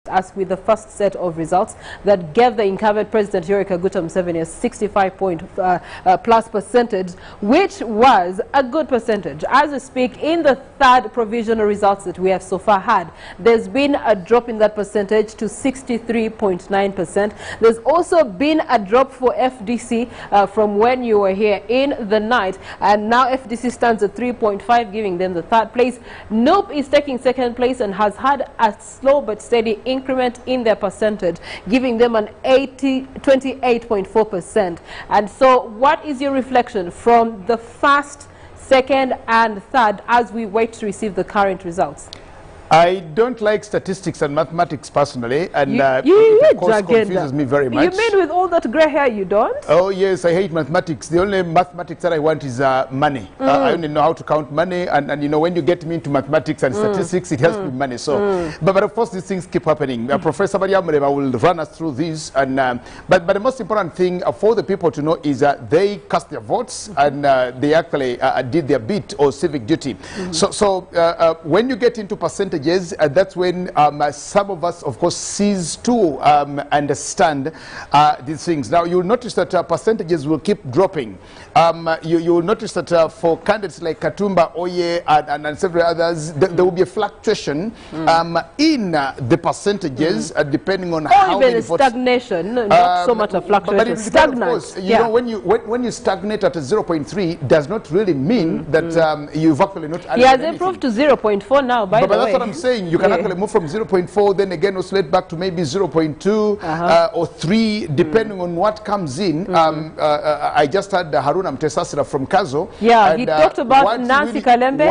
us with the first set of results that gave the incumbent President Yoweri Kaguta Museveni a 65+ which was a good percentage. As we speak, in the third provisional results that we have so far had, there's been a drop in that percentage to 63.9%. There's also been a drop for FDC from when you were here in the night, and now FDC stands at 3.5, giving them the third place. Nope is taking second place and has had a slow but steady increment in their percentage, giving them an 28.4%. And so what is your reflection from the first, second and third as we wait to receive the current results? I don't like statistics and mathematics personally, and you it of course confuses me very much. You mean with all that grey hair you don't? Oh yes, I hate mathematics. The only mathematics that I want is money. I only know how to count money, and you know, when you get me into mathematics and statistics, it helps with money. So, but of course these things keep happening. Professor Mariamureba will run us through these, and but the most important thing for the people to know is that they cast their votes and they actually did their bit or civic duty. So when you get into percentage, that's when some of us, of course, cease to understand these things. Now, you'll notice that percentages will keep dropping. You'll notice that for candidates like Katumba, Oye, and several others, there will be a fluctuation in the percentages depending on how many votes. Stagnation, not so much a fluctuation. Stagnant. Of course, you know, when you stagnate at a 0.3, does not really mean that you've actually not added anything. He has improved to 0.4 now, by the way. That's what I'm saying. You can actually move from 0.4, then again oscillate back to maybe 0.2 or 3, depending on what comes in. I just had Haruna Mtesasira from Kazo. Yeah, he talked about Nancy Kalembe.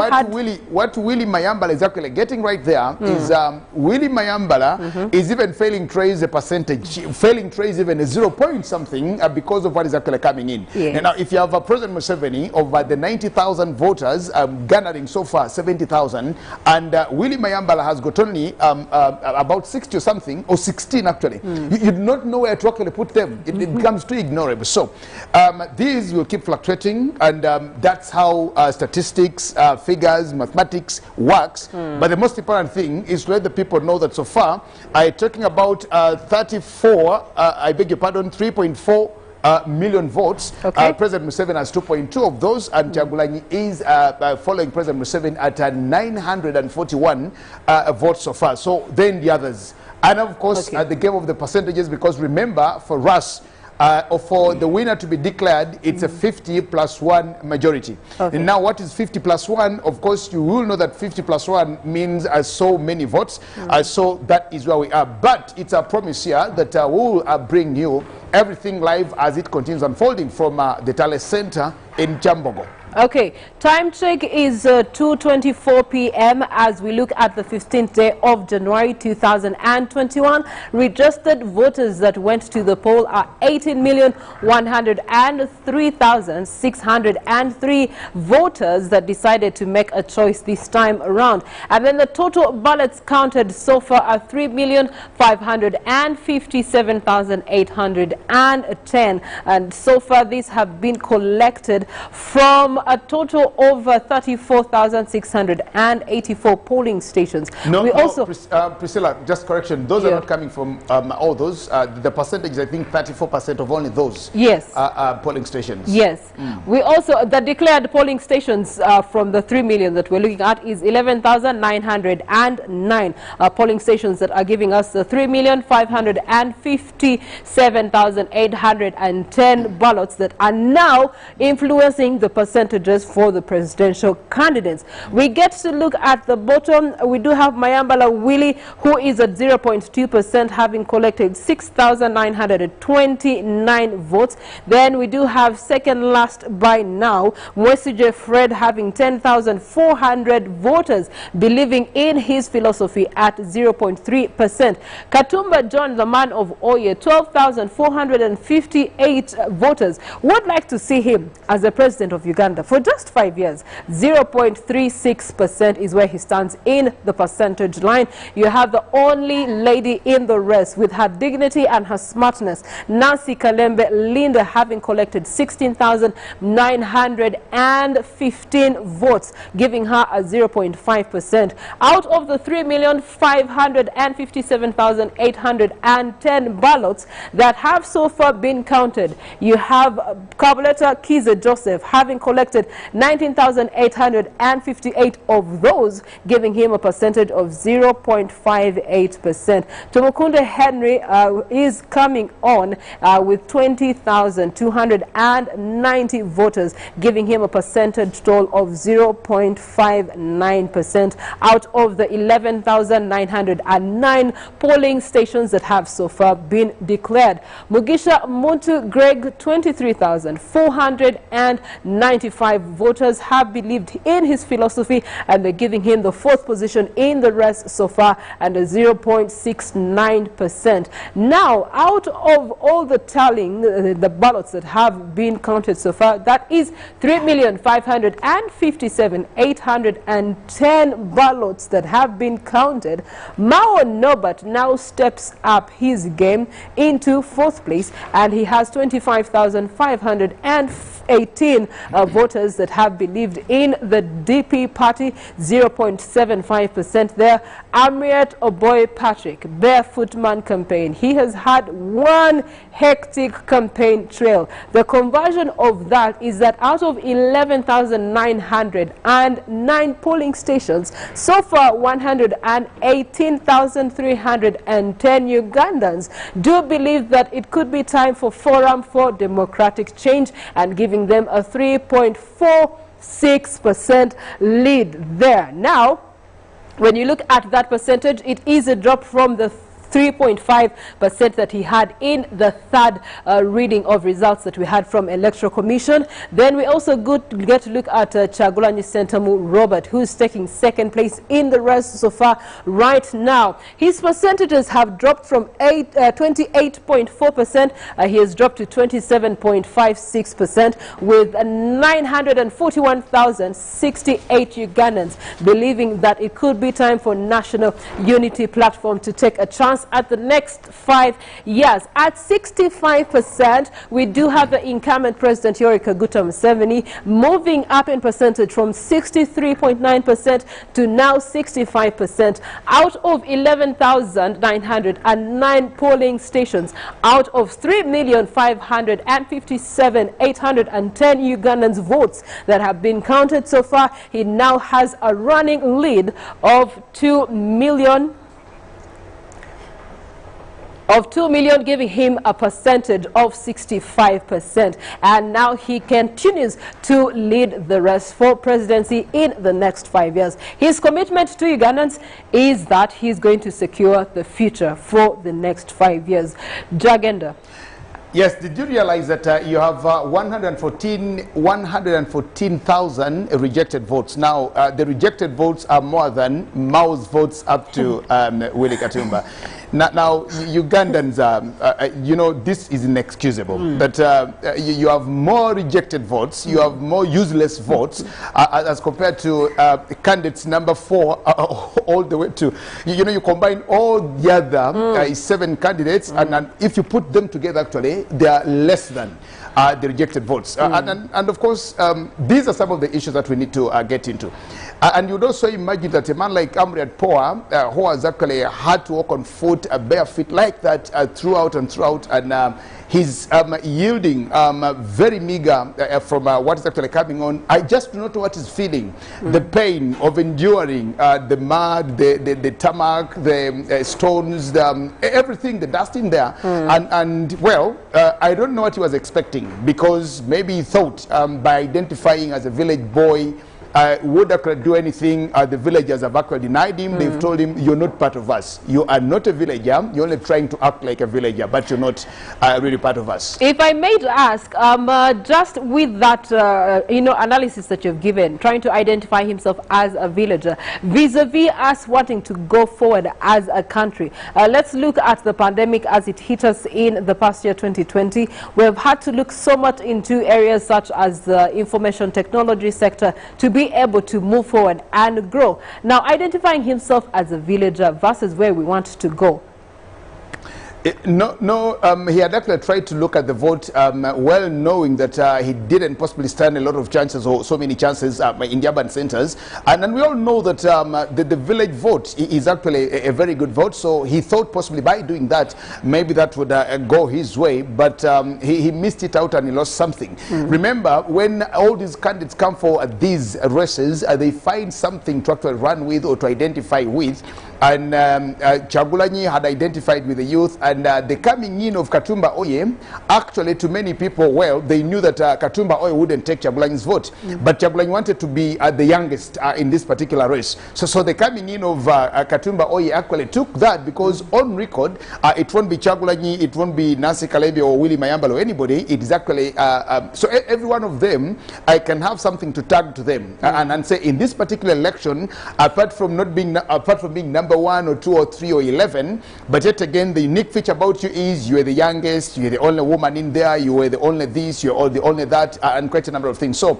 What Willie Mayambala is actually getting right there is Willie Mayambala is even failing trace a percentage, failing trace even a 0 point something because of what is actually coming in. And now, if you have President Museveni over the 90,000 voters garnering so far 70,000, and Willie Mayambala has got only about 60 or something, or 16 actually. You do not know where to actually put them. It becomes too ignorable. So these will keep fluctuating, and that's how statistics, figures, mathematics works. But the most important thing is to let the people know that so far, I'm talking about 3.4 million votes. President Museveni has 2.2 of those, and Kyagulanyi is following President Museveni at 941 votes so far. So then the others, and of course the game of the percentages, because remember, for us, or for the winner to be declared, it's a 50+1 majority. And now, what is 50+1? Of course, you will know that 50+1 means so many votes. So that is where we are. But it's a promise here that we will bring you everything live as it continues unfolding from the Tale Center in Chambogo. Okay, time check is 2:24 p.m. as we look at the 15th day of January 2021. Registered voters that went to the poll are 18,103,603 voters that decided to make a choice this time around. And then the total ballots counted so far are 3,557,810. And so far these have been collected from a total over 34,684 polling stations. Priscilla, just correction. Those are not coming from all those. The percentage is, I think, 34% of only those polling stations. Yes. We also, the declared polling stations from the 3 million that we're looking at is 11,909 polling stations that are giving us the 3,557,810 ballots that are now influencing the percentage for the presidential candidates. We get to look at the bottom. We do have Mayambala Willie, who is at 0.2%, having collected 6,929 votes. Then we do have second last by now, Mwesije Fred, having 10,400 voters believing in his philosophy at 0.3%. Katumba John, the man of Oye, 12,458 voters would like to see him as the president of Uganda. Uganda. For just 5 years, 0.36% is where he stands in the percentage line. You have the only lady in the race with her dignity and her smartness, Nancy Kalembe Linda, having collected 16,915 votes, giving her a 0.5%. Out of the 3,557,810 ballots that have so far been counted, you have Kabuleta Kiza Joseph having collected 19,858 of those, giving him a percentage of 0.58%. Tumukunde Henry is coming on with 20,290 voters, giving him a percentage total of 0.59% out of the 11,909 polling stations that have so far been declared. Mugisha Muntu Greg, 23,495 voters have believed in his philosophy, and they're giving him the 4th position in the race so far and a 0.69%. Now, out of all the tallying, the ballots that have been counted so far, that is 3,557,810 ballots that have been counted. Mao Norbert now steps up his game into 4th place, and he has 25,518 voters that have believed in the DP party, 0.75% there. Amriat Oboy Patrick, Barefoot Man campaign. He has had one hectic campaign trail. The conversion of that is that out of 11,909 polling stations, so far 118,310 Ugandans do believe that it could be time for Forum for Democratic Change, and giving them a 3.46% lead there. Now, when you look at that percentage, it is a drop from the 3.5% that he had in the 3rd reading of results that we had from Electoral Commission. Then we also get to look at Chagulanyi Sentamu Robert, who's taking 2nd place in the race so far right now. His percentages have dropped from 28.4%. He has dropped to 27.56%, with 941,068 Ugandans believing that it could be time for National Unity Platform to take a chance at the next 5 years. At 65%, we do have the incumbent President Yoweri Kaguta Museveni moving up in percentage from 63.9% to now 65%. Out of 11,909 polling stations, out of 3,557,810 Ugandans votes that have been counted so far, he now has a running lead of 2 million, giving him a percentage of 65%. And now he continues to lead the race for presidency in the next 5 years. His commitment to Ugandans is that he's going to secure the future for the next 5 years. Jagenda. Yes, did you realize that you have 114,000 rejected votes? Now, the rejected votes are more than Mao's votes up to Willie Katumba. Now, Ugandans, you know, this is inexcusable. That you have more rejected votes, you have more useless votes as compared to candidates number 4 all the way to, you know, you combine all the other 7 candidates, and if you put them together, actually, they are less than the rejected votes. And of course, these are some of the issues that we need to get into. And you'd also imagine that a man like Amriat Poa, who has actually had to walk on foot, bare feet like that throughout, and he's yielding very meager from what is actually coming on. I just do not know what he's feeling. The pain of enduring the mud, the tarmac, the stones, everything, the dust in there. And well, I don't know what he was expecting, because maybe he thought by identifying as a village boy, would actually do anything. The villagers have actually denied him. They've told him, you're not part of us. You are not a villager. You're only trying to act like a villager, but you're not really part of us. If I may ask, just with that analysis that you've given, trying to identify himself as a villager, vis-a-vis us wanting to go forward as a country. Let's look at the pandemic as it hit us in the past year, 2020. We have had to look so much into areas such as the information technology sector to be able to move forward and grow. Now, identifying himself as a villager versus where we want to go. He had actually tried to look at the vote, well knowing that he didn't possibly stand a lot of chances, or so many chances in the urban centers. And we all know that the village vote is actually a very good vote. So he thought possibly by doing that, maybe that would go his way. But he missed it out and he lost something. Remember, when all these candidates come for these races, they find something to actually run with or to identify with. And Chagulanyi had identified with the youth, and the coming in of Katumba Oye, actually to many people, well, they knew that Katumba Oye wouldn't take Chagulanyi's vote, but Chagulanyi wanted to be the youngest in this particular race. So the coming in of Katumba Oye actually took that, because on record, it won't be Chagulanyi, it won't be Nancy Kalembe or Willie Mayambala or anybody. It is actually, so every one of them can have something to tag to them and say, in this particular election, apart from being number 1 or 2 or 3 or 11, but yet again the unique feature about you is you are the youngest, you are the only woman in there, you are the only this, you are the only that, and quite a number of things. So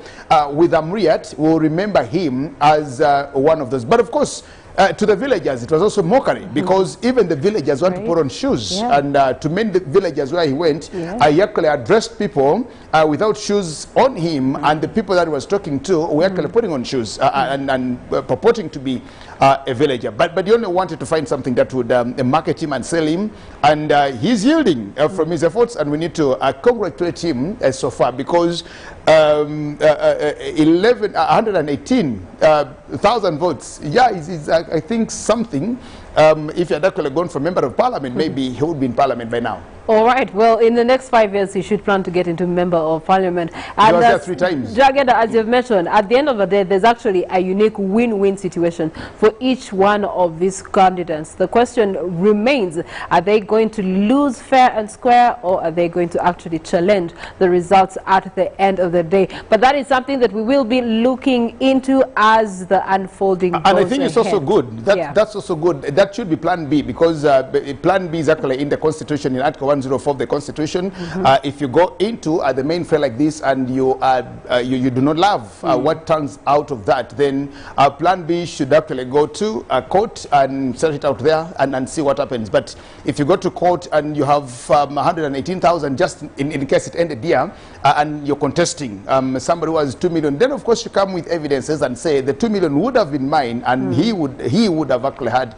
with Amriat, we'll remember him as one of those. But of course, to the villagers, it was also mockery, because even the villagers want to put on shoes. And to many villagers where he went, he actually addressed people without shoes on him, and the people that he was talking to were actually putting on shoes and purporting to be a villager. But he only wanted to find something that would market him and sell him, and he's yielding from his efforts, and we need to congratulate him so far, because 118,000 votes. Yeah, is I think something. If he had actually gone for member of parliament, maybe he would be in parliament by now. All right. Well, in the next 5 years, he should plan to get into member of parliament. And he was there 3 times. Jagenda, as you've mentioned, at the end of the day, there's actually a unique win-win situation for each one of these candidates. The question remains, are they going to lose fair and square, or are they going to actually challenge the results at the end of the day? But that is something that we will be looking into as the unfolding goes And I think it's ahead. also good. That's also good. That should be plan B, because plan B is actually in the constitution, in Article 104 of the constitution. If you go into the main fair like this and you do not love what turns out of that, then plan B should actually go to court and set it out there and see what happens. But if you go to court and you have 118,000, just in case it ended here, and you're contesting somebody who has 2 million, then of course you come with evidences and say the 2 million would have been mine, and he would have actually had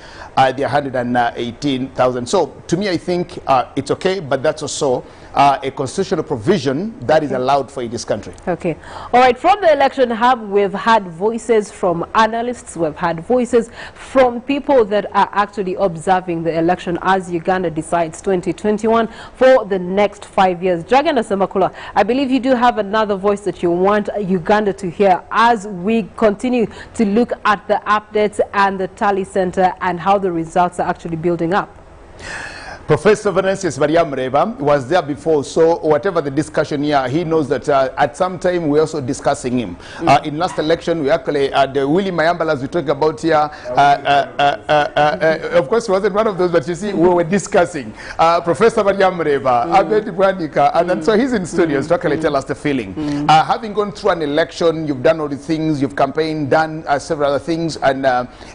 the 118,000. So to me, I think it's okay, but that's also a constitutional provision that is allowed for in this country. Okay. All right. From the election hub, we've had voices from analysts. We've had voices from people that are actually observing the election as Uganda decides 2021 for the next 5 years. Jagenda Semakula, I believe you do have another voice that you want Uganda to hear as we continue to look at the updates and the tally center and how the results are actually building up. Professor Venantius Mariamreba was there before, so whatever the discussion here, he knows that at some time we're also discussing him. In last election, we actually, the Willie Mayambala, as we talk about here, of course, he wasn't one of those, but you see, we were discussing. Professor Mariamreba, Abed Bwanika, and so he's in studios to actually tell us the feeling. Having gone through an election, you've done all the things, you've campaigned, done several other things, and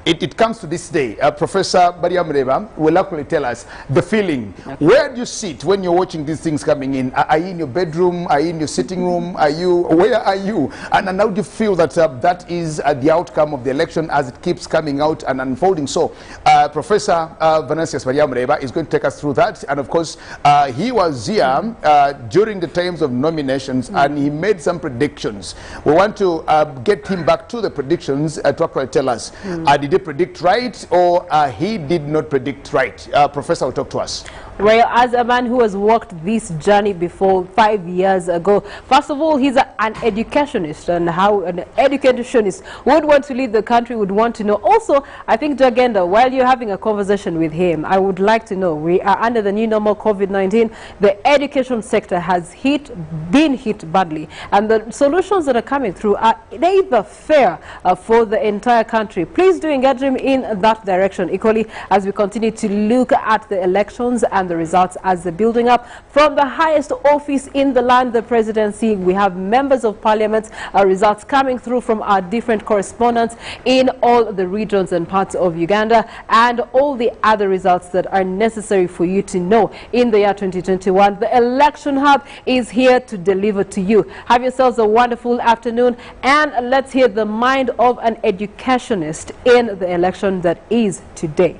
it comes to this day. Professor Mariamreba will actually tell us the feeling. Where do you sit when you're watching these things coming in? Are you in your bedroom? Are you in your sitting room? Where are you? And how do you feel that that is the outcome of the election as it keeps coming out and unfolding? So Professor Venantius Mariamreba is going to take us through that. And of course, he was here during the times of nominations, and he made some predictions. We want to get him back to the predictions to actually tell us, did he predict right, or he did not predict right? Professor will talk to us. Yes. Well, as a man who has walked this journey before 5 years ago, first of all, he's an educationist, and how an educationist would want to lead the country, would want to know. Also, I think, Jagenda, while you're having a conversation with him, I would like to know, we are under the new normal COVID-19. The education sector has been hit badly, and the solutions that are coming through are neither fair for the entire country. Please do engage him in that direction equally as we continue to look at the elections and the results as they're building up. From the highest office in the land, the presidency, we have members of parliament, results coming through from our different correspondents in all the regions and parts of Uganda, and all the other results that are necessary for you to know in the year 2021. The Election Hub is here to deliver to you. Have yourselves a wonderful afternoon, and let's hear the mind of an educationist in the election that is today.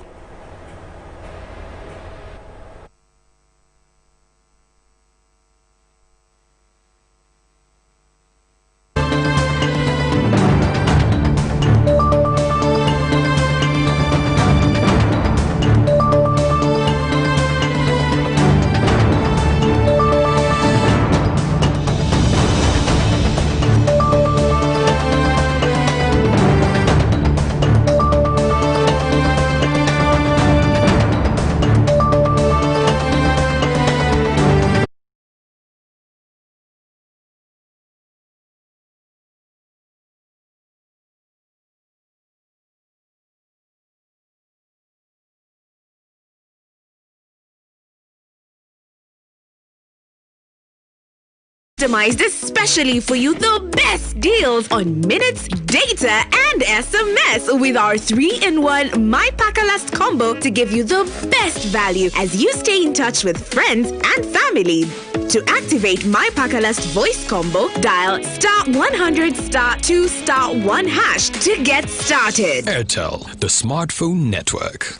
Customized especially for you the best deals on minutes, data, and SMS with our 3-in-1 My Pakalast combo to give you the best value as you stay in touch with friends and family. To activate My Pakalast voice combo, dial *100*2*1# to get started. Airtel, the smartphone network.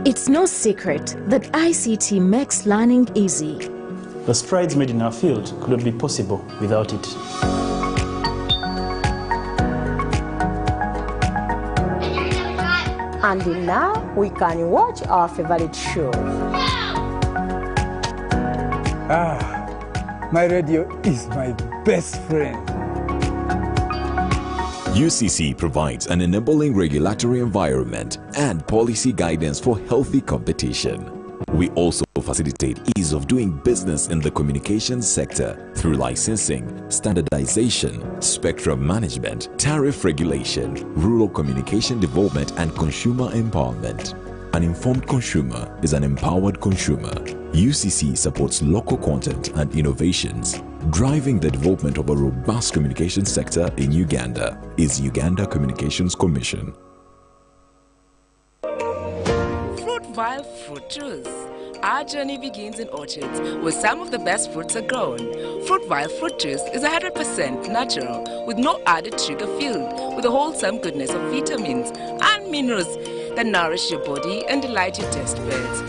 It's no secret that ICT makes learning easy. The strides made in our field could not be possible without it. And now we can watch our favorite show. My radio is my best friend. UCC provides an enabling regulatory environment and policy guidance for healthy competition. We also facilitate ease of doing business in the communications sector through licensing, standardization, spectrum management, tariff regulation, rural communication development, and consumer empowerment. An informed consumer is an empowered consumer. UCC supports local content and innovations. Driving the development of a robust communication sector in Uganda is Uganda Communications Commission. Fruitvale Fruit Juice. Our journey begins in orchards where some of the best fruits are grown. Fruitvale Fruit Juice is 100% natural with no added sugar, filled with the wholesome goodness of vitamins and minerals that nourish your body and delight your taste buds.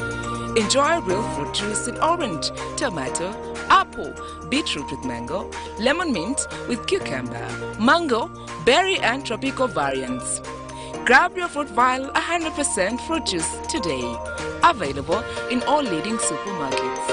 Enjoy real fruit juice in orange, tomato, apple, beetroot with mango, lemon mint with cucumber, mango, berry and tropical variants. Grab your Fruitvale 100% fruit juice today. Available in all leading supermarkets.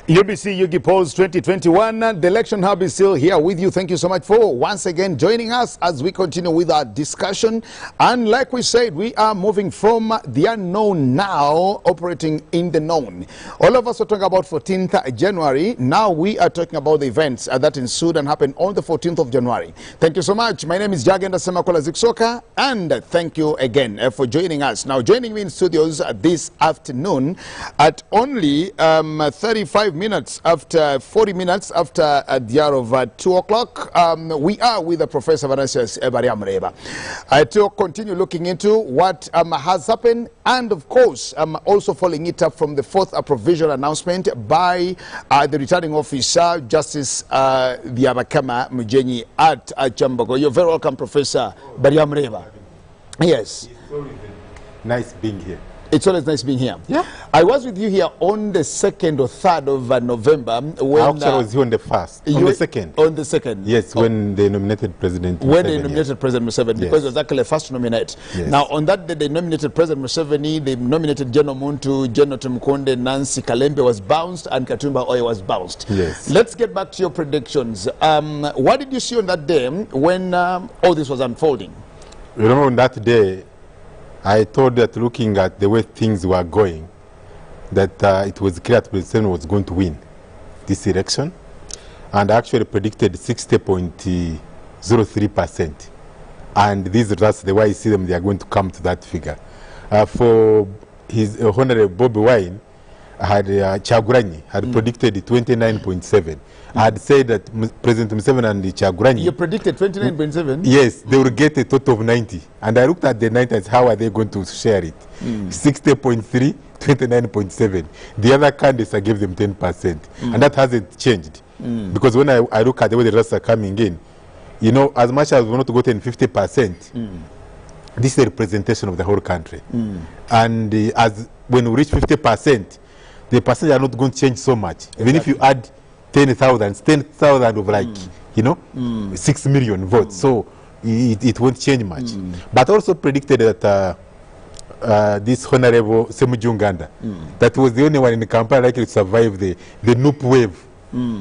UBC Yugi Polls 2021. The election hub is still here with you. Thank you so much for once again joining us as we continue with our discussion. And like we said, we are moving from the unknown now, operating in the known. All of us were talking about 14th January. Now we are talking about the events that ensued and happened on the 14th of January. Thank you so much. My name is Uganda Decides, and thank you again for joining us. Now, joining me in studios this afternoon at only 35 minutes after 40 minutes after the hour of 2 o'clock, we are with Professor Vanessius Bariamreba to continue looking into what has happened, and of course also following it up from the fourth provisional announcement by the returning officer, Justice Byabakama Mujenyi at Chambogo. You're very welcome, Professor Bariamreba. Yes. It's always nice being here. It's always nice being here. Yeah. I was with you here on the 2nd or 3rd of November. When, actually, I was here on the 1st. On the 2nd. On the 2nd. Yes, when they nominated President Museveni. When they nominated President Museveni, because it was actually first to nominate. Yes. Now, on that day, they nominated President Museveni, they nominated General Muntu, General Tumukonde, Nancy Kalembe was bounced, and Katumba Oye was bounced. Yes. Let's get back to your predictions. What did you see on that day when all this was unfolding? You know, on that day, I thought that looking at the way things were going, that it was clear that President was going to win this election, and I actually predicted 60.03%. And these results, the way I see them, they are going to come to that figure. For his Honorable Bobby Wine, Kyagulanyi had predicted 29.7. I had said that President Museveni and Kyagulanyi... You predicted 29.7? Yes, they will get a total of 90. And I looked at the 90 and how are they going to share it? 60.3, 29.7. The other candidates, I gave them 10%. And that hasn't changed. Because when I look at the way the results are coming in, you know, as much as we're not gotten 50%, this is a representation of the whole country. And as when we reach 50%, the percentage are not going to change so much. Exactly. Even if you add 10,000 of like, you know, 6 million votes. So it won't change much. But also predicted that this Honorable Semujunganda, that was the only one in the Kampala likely to survive the NUP wave.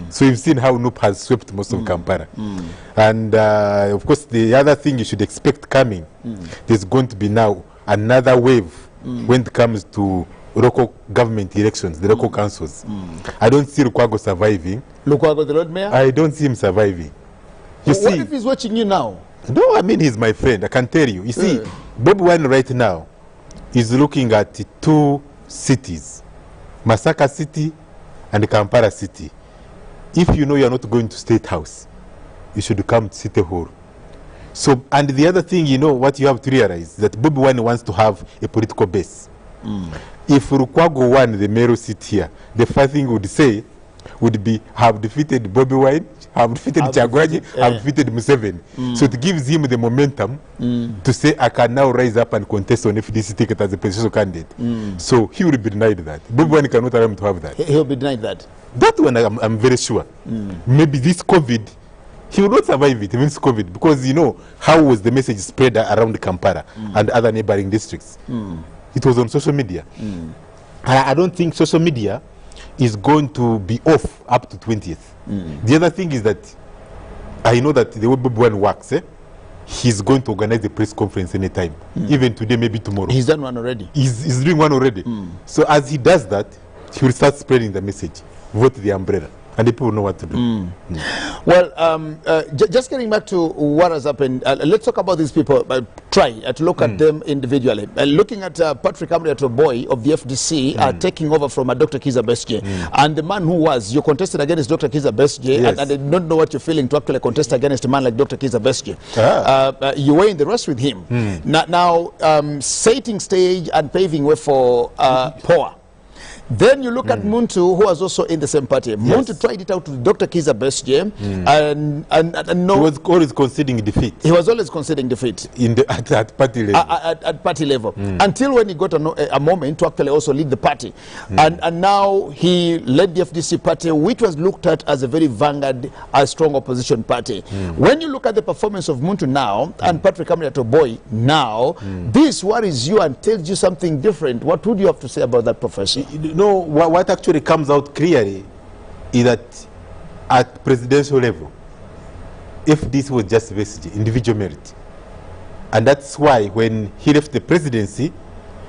So you've seen how NUP has swept most of Kampala. And of course, the other thing you should expect coming, there's going to be now another wave when it comes to local government elections, the local councils. I don't see Lukwago surviving. Lukwago, the Lord Mayor? I don't see him surviving. You see, what if he's watching you now? No, I mean, he's my friend. I can tell you. You see, Bobi Wine right now is looking at 2 cities, Masaka City and Kampala City. If you know you're not going to State House, you should come to City Hall. So, and the other thing, you know, what you have to realize, that Bobi Wine wants to have a political base. If Lukwago won the mayoral seat here, the first thing would say would be, have defeated Bobi Wine, have defeated Kyagulanyi, have defeated Museveni. So it gives him the momentum to say, I can now rise up and contest on FDC ticket as a presidential candidate. So he will be denied that. Bobi Wine cannot allow him to have that. He'll be denied that. That one I'm very sure. Maybe this COVID, he will not survive it, means COVID, because you know how was the message spread around Kampala and other neighboring districts. It was on social media. I don't think social media is going to be off up to 20th. The other thing is that I know that the way Bobi Wine works, he's going to organize a press conference anytime. Even today, maybe tomorrow. He's done one already. He's doing one already. So as he does that, he will start spreading the message. Vote the umbrella. And the people know what to do. Well, just getting back to what has happened, let's talk about these people. Try to look at them individually. Looking at Patrick Amriatoboy of the FDC taking over from Dr. Kizza Besigye. And the man who was, you contested against Dr. Kizza Besigye, and I don't know what you're feeling to actually contest against a man like Dr. Kizza Besigye. You were in the race with him. Now setting stage and paving way for power. Then you look at Muntu, who was also in the same party. Muntu tried it out with Dr. Kizza Besigye, and no, he was always conceding defeat. He was always conceding defeat in the, at party level. At party level, until when he got a moment to actually also lead the party, and now he led the FDC party, which was looked at as a very vanguard, a strong opposition party. When you look at the performance of Muntu now and Patrick Amriatoboy now, this worries you and tells you something different. What would you have to say about that, Professor? No, what actually comes out clearly is that at presidential level, if this was just Besigye, individual merit, and that's why when he left the presidency,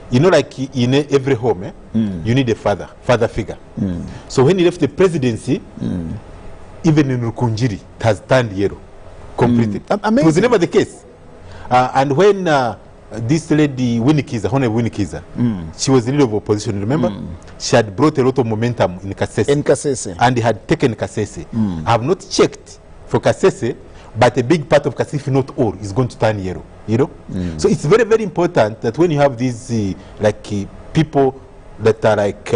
you know, like in every home, you need a father figure. So when he left the presidency, even in Rukunjiri, it has turned yellow completely. It was never the case. And when this lady, Honorable Winnie Kiza, she was the leader of opposition, remember? She had brought a lot of momentum in Kasese. And they had taken Kasese. I have not checked for Kasese, but a big part of Kasese, if not all, is going to turn yellow. You know? So it's very, very important that when you have these people that are like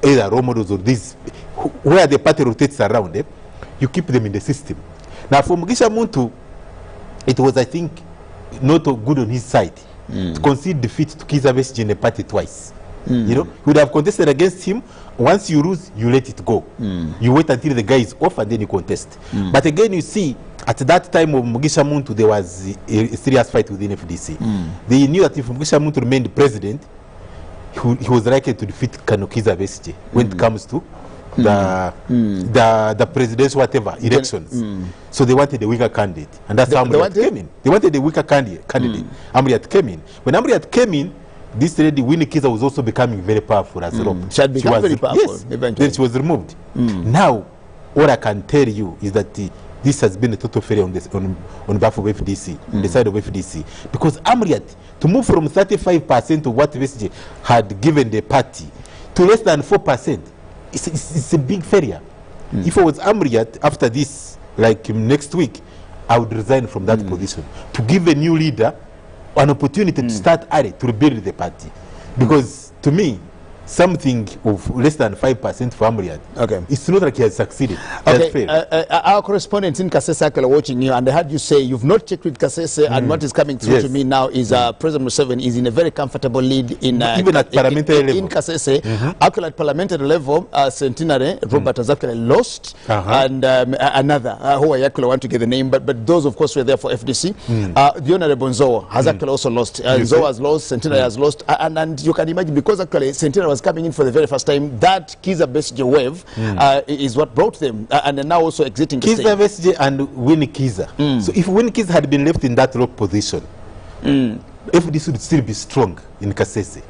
either role models or these, where the party rotates around, you keep them in the system. Now for Mugisha Muntu, it was, I think, not good on his side to concede defeat to Kizza Besigye in the party twice. You know, he would have contested against him. Once you lose, you let it go. You wait until the guy is off and then you contest. But again, you see, at that time of Mugisha Muntu, there was a serious fight within FDC. They knew that if Mugisha Muntu remained president, he was likely to defeat Kizza Besigye when it comes to the presidential whatever elections. So they wanted a weaker candidate, and that's how Amriat came in. They wanted a weaker candidate. Amriat came in. When Amriat came in, this lady Winnie Kiza was also becoming very powerful as well. She had become very powerful. Yes, then she was removed. Now, what I can tell you is that this has been a total failure on behalf of FDC, on the side of FDC, because Amriat, to move from 35% of what Besigye had given the party to less than 4%, it's a big failure. If I was Amriat after this, like next week, I would resign from that position to give a new leader an opportunity to start early to rebuild the party. Because to me, something of less than 5% for Amriat, it's not like he has succeeded. Okay, our correspondent in Kasese are watching you, and I heard you say you've not checked with Kasese, and what is coming through to me now is President Museveni is in a very comfortable lead in even at parliamentary level. In Kasese. Actually, at parliamentary level, Centenary Robert has actually lost, and another who I actually want to get the name, but those of course were there for FDC. The Honorable Nzoa has actually also lost. Nzoa has lost, Centenary has lost, and you can imagine because actually Centenary was coming in for the very first time, that Kizza Besigye wave is what brought them, and they're now also exiting Kizza Besigye and Winnie Kiza. So if Winnie Kiza had been left in that low position, FDC would still be strong in Kasese.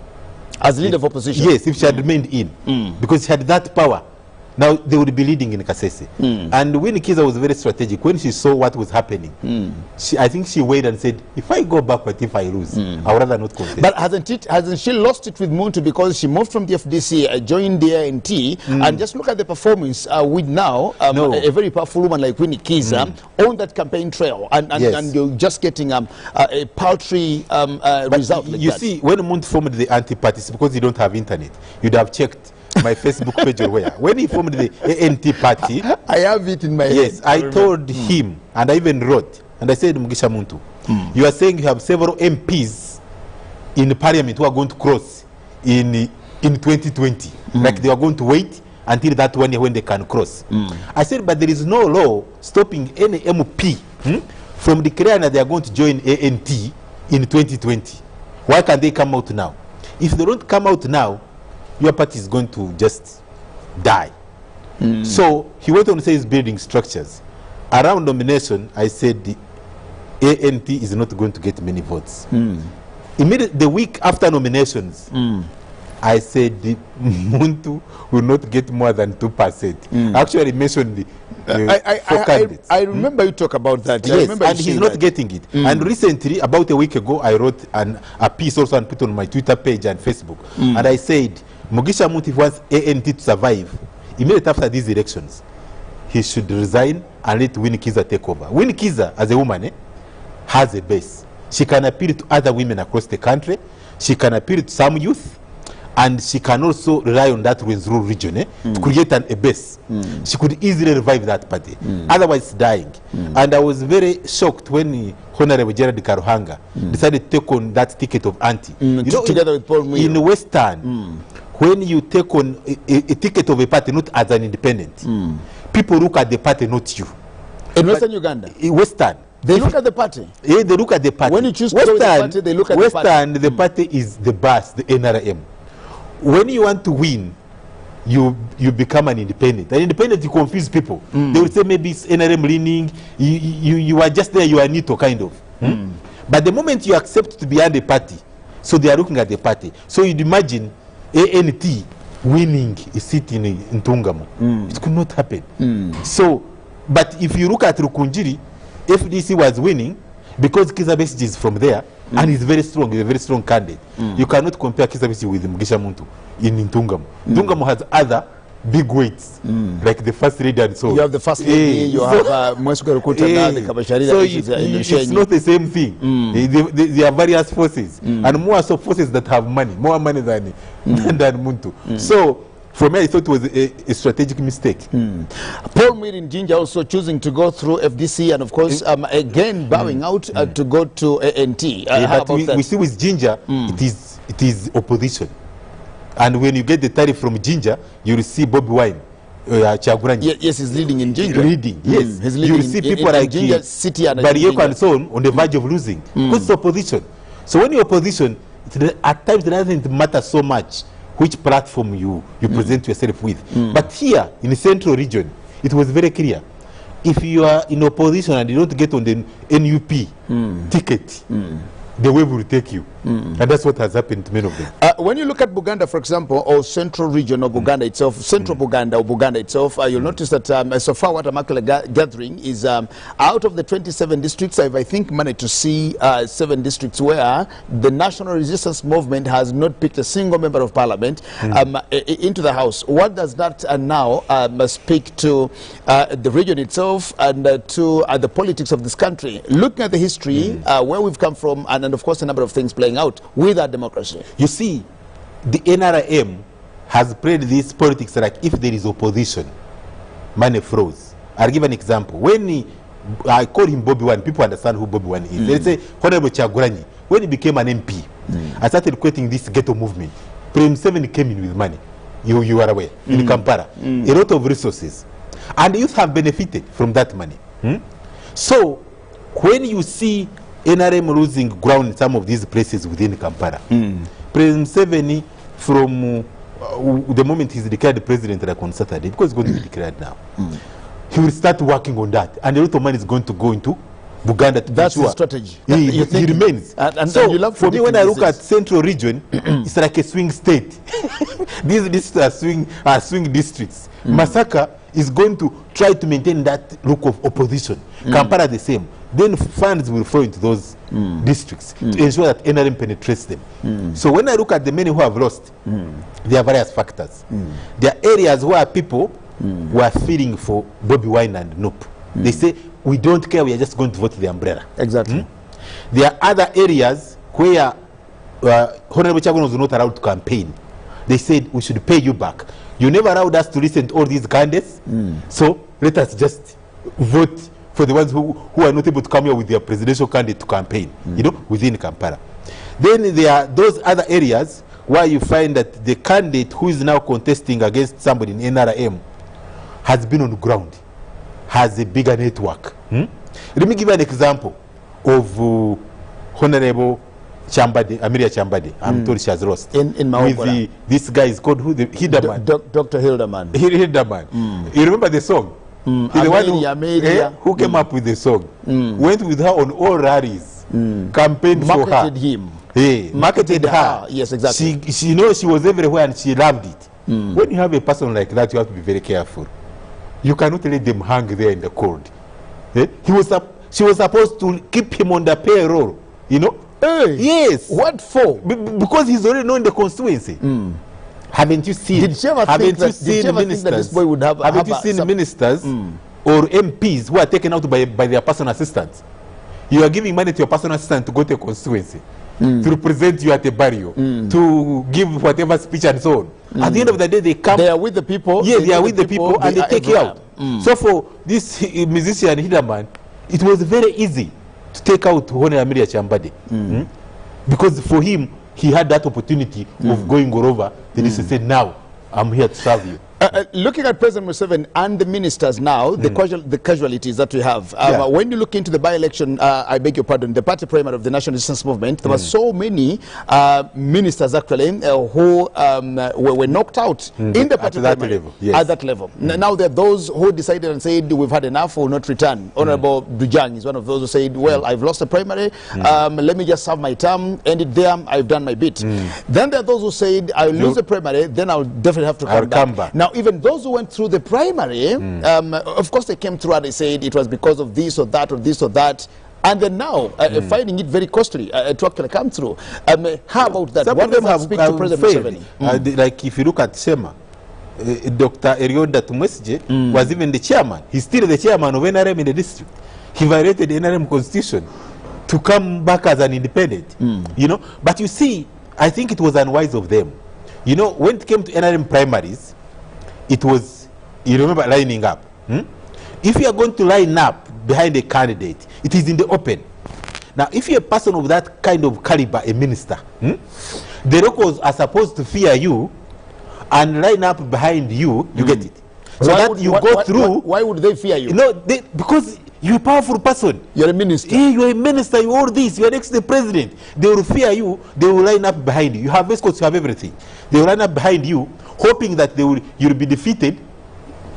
As leader of opposition? Yes, if she had remained in, because she had that power. Now they would be leading in Kasese. And Winnie Kiza was very strategic. When she saw what was happening, I think she weighed and said, if I go back, but if I lose, I would rather not contest. But hasn't she lost it with Muntu because she moved from the FDC, joined the ANT, and just look at the performance with now a very powerful woman like Winnie Kiza on that campaign trail, and you're just getting a paltry result like you that. See, when Muntu formed the anti-parties, because you don't have internet, you'd have checked my Facebook page or where. When he formed the ANT party, I have it in my head. Yes, I told him, and I even wrote, and I said, Mugisha Muntu, you are saying you have several MPs in the parliament who are going to cross in 2020, like they are going to wait until that 1 year when they can cross. I said, but there is no law stopping any MP from declaring that they are going to join ANT in 2020. Why can't they come out now? If they don't come out now, your party is going to just die. So he went on to say he's building structures. Around nomination, I said the ANT is not going to get many votes. Immediately, the week after nominations, I said the Muntu will not get more than 2%. Actually mentioned the I remember you talk about that. Yes, and he's not getting it. And recently, about a week ago, I wrote a piece also and put on my Twitter page and Facebook. And I said, Mugisha Muntu wants ANT to survive. Immediately after these elections, he should resign and let Winnie Kiza take over. Winnie Kiza, as a woman, has a base. She can appeal to other women across the country. She can appeal to some youth. And she can also rely on that Rwenzururu region to create a base. She could easily revive that party. Otherwise, it's dying. And I was very shocked when Honorable Gerald Karuhanga decided to take on that ticket of anti. You know, together with Paul Muyo. In Western, when you take on a ticket of a party, not as an independent, people look at the party, not you. In Western Uganda? In Western. They look at the party? Yeah, they look at the party. When you choose to go with the party, they look at the party. Western, the party is the BAS, the NRM. When you want to win, you become an independent. An independent, you confuse people. They will say maybe it's NRM leaning. You are just there, you are neutral, kind of. But the moment you accept to be under party, so they are looking at the party. So you'd imagine ANT winning a seat in Ntungamo. It could not happen. So, but if you look at Rukunjiri, FDC was winning because Kizza Besigye is from there and he's very strong. He's a very strong candidate. You cannot compare Kizza Besigye with Mugisha Muntu in Ntungamo. Ntungamo has other big weights, like the first lady and so. You have the first lady, you have Mwesuka Rukutana, the Kabashari. So it's not the same thing. There are various forces, and more so forces that have money, more money than Muntu. So for me, I thought it was a strategic mistake. Paul Mirin Jinja also choosing to go through FDC and of course again bowing out to go to ANT. But we see with Jinja, it is opposition. And when you get the tariff from Jinja, you will see Bobby Wine, Chaguranyi. Yes, he's leading in Jinja. Leading, yes. He's leading. You will see people like Jinja City and Barieko and so on the verge of losing. Because it's opposition. So when you're opposition, at times it doesn't matter so much which platform you present yourself with. But here, in the central region, it was very clear. If you are in opposition and you don't get on the NUP ticket, the wave will take you. And that's what has happened to many of them. When you look at Buganda, for example, or central region of Buganda itself, central Buganda or Buganda itself, you'll notice that so far what I'm actually gathering is out of the 27 districts, I think managed to see 7 districts where the National Resistance Movement has not picked a single member of parliament into the House. What does that now speak to the region itself and to the politics of this country? Looking at the history, where we've come from, and of course a number of things playing out with our democracy. You see, the NRM has played this politics like if there is opposition, money flows. I'll give an example. When I call him Bobby Wine, people understand who Bobby Wine is. They say, Honorable Chaguranyi, when he became an MP, I started creating this ghetto movement. Prem 7 came in with money. You are aware. In Kampala. A lot of resources. And the youth have benefited from that money. So, when you see NRM losing ground in some of these places within Kampala. President Museveni, from the moment he's declared president like on Saturday, because he's going to be declared now, he will start working on that. And a lot of money is going to go into Buganda. That's the strategy. He remains. So, for me, when I look at central region, it's like a swing state. These districts are swing districts. Masaka is going to try to maintain that look of opposition. Kampala the same. Then funds will flow into those districts to ensure that NRM penetrates them. So when I look at the many who have lost, there are various factors. There are areas where people were feeling for Bobby Wine and Nope. They say, we don't care, we are just going to vote the umbrella. Exactly. There are other areas where Honorable Chaguranyi was not allowed to campaign. They said, we should pay you back. You never allowed us to listen to all these candidates, so let us just vote for the ones who are not able to come here with their presidential candidate to campaign, within Kampala. Then there are those other areas where you find that the candidate who is now contesting against somebody in NRM has been on the ground, has a bigger network. Let me give you an example of Honorable Chambade, Amelia Chambade. I'm told she has lost. In Maokora. This guy is called who? Hilderman. Dr. Hilderman. Hilderman. You remember the song? The one who came up with the song, went with her on all rallies, campaigned for her. Marketed him. Marketed her. Yes, exactly. She knows she was everywhere and she loved it. When you have a person like that, you have to be very careful. You cannot let them hang there in the cold. She was supposed to keep him on the payroll, Hey, yes. What for? Because he's already known the constituency. Haven't you seen? Did she ever think that this boy would have? Haven't you seen ministers or MPs who are taken out by their personal assistants? You are giving money to your personal assistant to go to a constituency, to represent you at a burial, to give whatever speech and so on. At the end of the day, they come. They are with the people. Yeah, they are with the people and they take you out. So for this musician Hilderman, it was very easy to take out Honorable Amelia Chambade, because for him, he had that opportunity of going all over. Then he said, now I'm here to serve you. Looking at President Museveni and the ministers now, the casualties that we have. When you look into the by-election, I beg your pardon, the party primary of the National Resistance Movement, there were so many ministers actually who were knocked out in the party primary level, yes. at that level. Now there are those who decided and said, we've had enough, will not return. Honorable Dujang is one of those who said, well, I've lost the primary, let me just serve my term, end it there, I've done my bit. Then there are those who said, I'll lose the primary, then I'll definitely have to come back. Now, even those who went through the primary, of course they came through and they said it was because of this or that or this or that. And then now, finding it very costly to actually come through. How about that? Some of them have speak to President Museveni? Like if you look at Shema, Dr. Erioda Tumwesije was even the chairman. He's still the chairman of NRM in the district. He violated the NRM constitution to come back as an independent. You know, but you see, I think it was unwise of them. You know, when it came to NRM primaries, it was, you remember, lining up. If you are going to line up behind a candidate, it is in the open. Now, if you're a person of that kind of caliber, a minister, the locals are supposed to fear you and line up behind you, you get it. So why that you go through. Why would they fear you? No, because you're a powerful person. You're a minister. You're a minister, you all this, you're next to the president. They will fear you, they will line up behind you. You have escorts, you have everything. They will line up behind you, hoping that you'll be defeated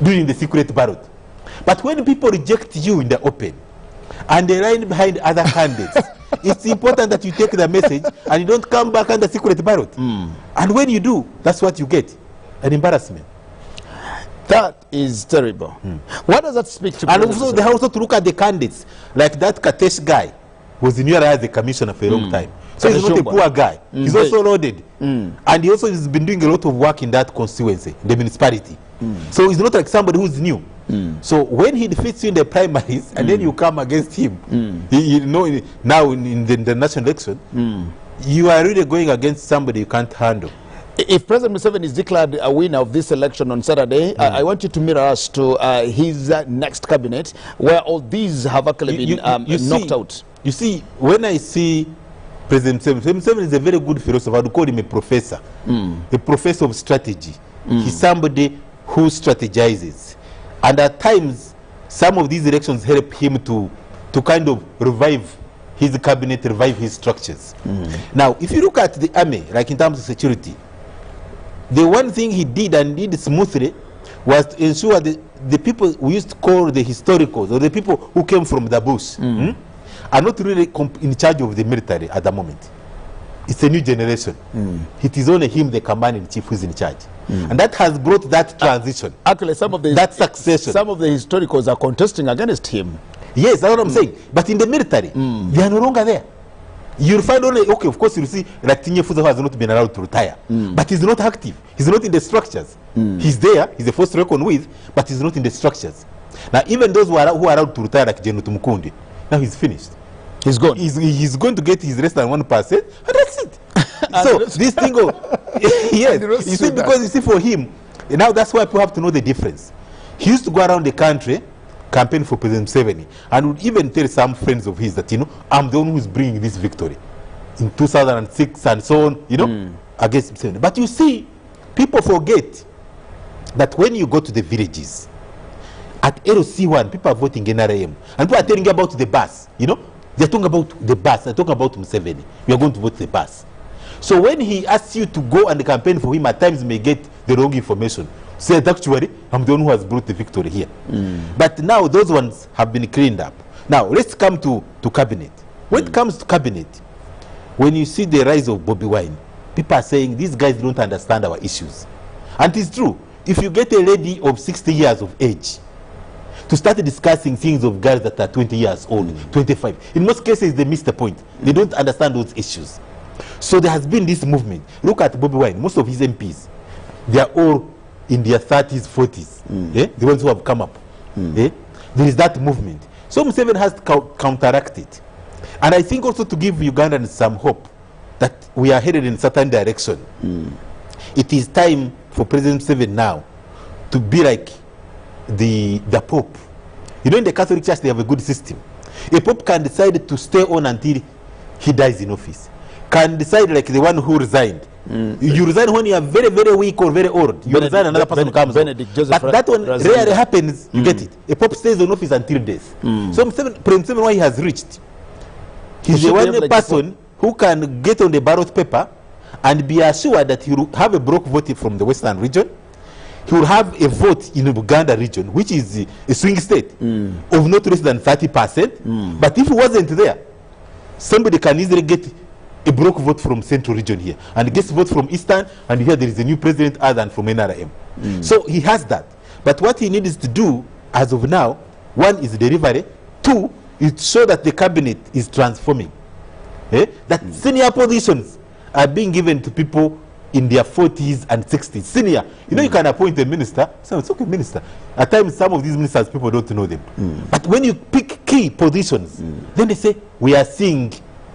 during the secret ballot. But when people reject you in the open and they line behind other candidates, it's important that you take the message and you don't come back under secret ballot. And when you do, that's what you get, an embarrassment. That is terrible. What does that speak to? And also, they have also to look at the candidates. Like that Katesh guy was in as a commissioner for a long time. So he's not a poor guy. He's also loaded. And he also has been doing a lot of work in that constituency, the municipality. So he's not like somebody who's new. So when he defeats you in the primaries and then you come against him, you know, now in the national election, you are really going against somebody you can't handle. If President Museveni is declared a winner of this election on Saturday, I want you to mirror us to his next cabinet, where all these have actually been knocked out. You see, when I see President Museveni is a very good philosopher. I would call him a professor, a professor of strategy. He's somebody who strategizes. And at times, some of these elections help him to kind of revive his cabinet, revive his structures. Now, if you look at the army, like in terms of security, the one thing he did and did smoothly was to ensure that the people we used to call the historicals, or the people who came from the bush, are not really in charge of the military at the moment. It's a new generation. It is only him, the commander-in-chief, who is in charge. And that has brought that transition. Actually, some of the succession. Some of the historicals are contesting against him. Yes, that's what I'm saying. But in the military, they are no longer there. You'll find only, okay, of course, you'll see like Tinye Fuza has not been allowed to retire. But he's not active. He's not in the structures. He's there, he's the first to reckon with, but he's not in the structures. Now, even those who are allowed to retire, like General Tumukundi, now he's finished. He's gone. He's going to get his less than 1%, and that's it. So this thing, yes, you see, because you see, for him, now that's why people have to know the difference. He used to go around the country, campaign for President Museveni, and would even tell some friends of his that, you know, I'm the one who's bringing this victory in 2006 and so on, you know, against Museveni. But you see, people forget that when you go to the villages, at LC1, people are voting NRM, and people are telling you about the bus, you know, they're talking about the bus, they're talking about Museveni. We are going to vote the bus. So when he asks you to go and campaign for him, at times you may get the wrong information. Say that actually, I'm the one who has brought the victory here. But now those ones have been cleaned up. Now let's come to cabinet. When it comes to cabinet, when you see the rise of Bobi Wine, people are saying these guys don't understand our issues. And it's true. If you get a lady of 60 years of age to start discussing things of girls that are 20 years old, 25, in most cases they miss the point. They don't understand those issues. So there has been this movement. Look at Bobi Wine. Most of his MPs, they are all in their 30s, 40s. The ones who have come up. There is that movement. So Museveni has counteracted. And I think also to give Ugandans some hope that we are headed in a certain direction. It is time for President Museveni now to be like the Pope. You know, in the Catholic Church they have a good system. A Pope can decide to stay on until he dies in office. Can decide, like the one who resigned, You resign when you are very, very weak or very old. You resign, another person comes on. But that one rarely happens. You get it. A pope stays in office until death. So President Museveni, he has reached. He's the only person who can get on the ballot paper and be assured that he will have a block vote from the western region. He will have a vote in the Uganda region, which is a swing state of not less than 30%. But if he wasn't there, somebody can easily get a block vote from central region here, and gets vote from eastern, and here there is a new president other than from NRM. So he has that. But what he needs to do as of now, one is delivery, two is show that the cabinet is transforming. That senior positions are being given to people in their 40s and 60s. Senior, you know, you can appoint a minister. So it's okay, minister. At times, some of these ministers, people don't know them. But when you pick key positions, then they say, we are seeing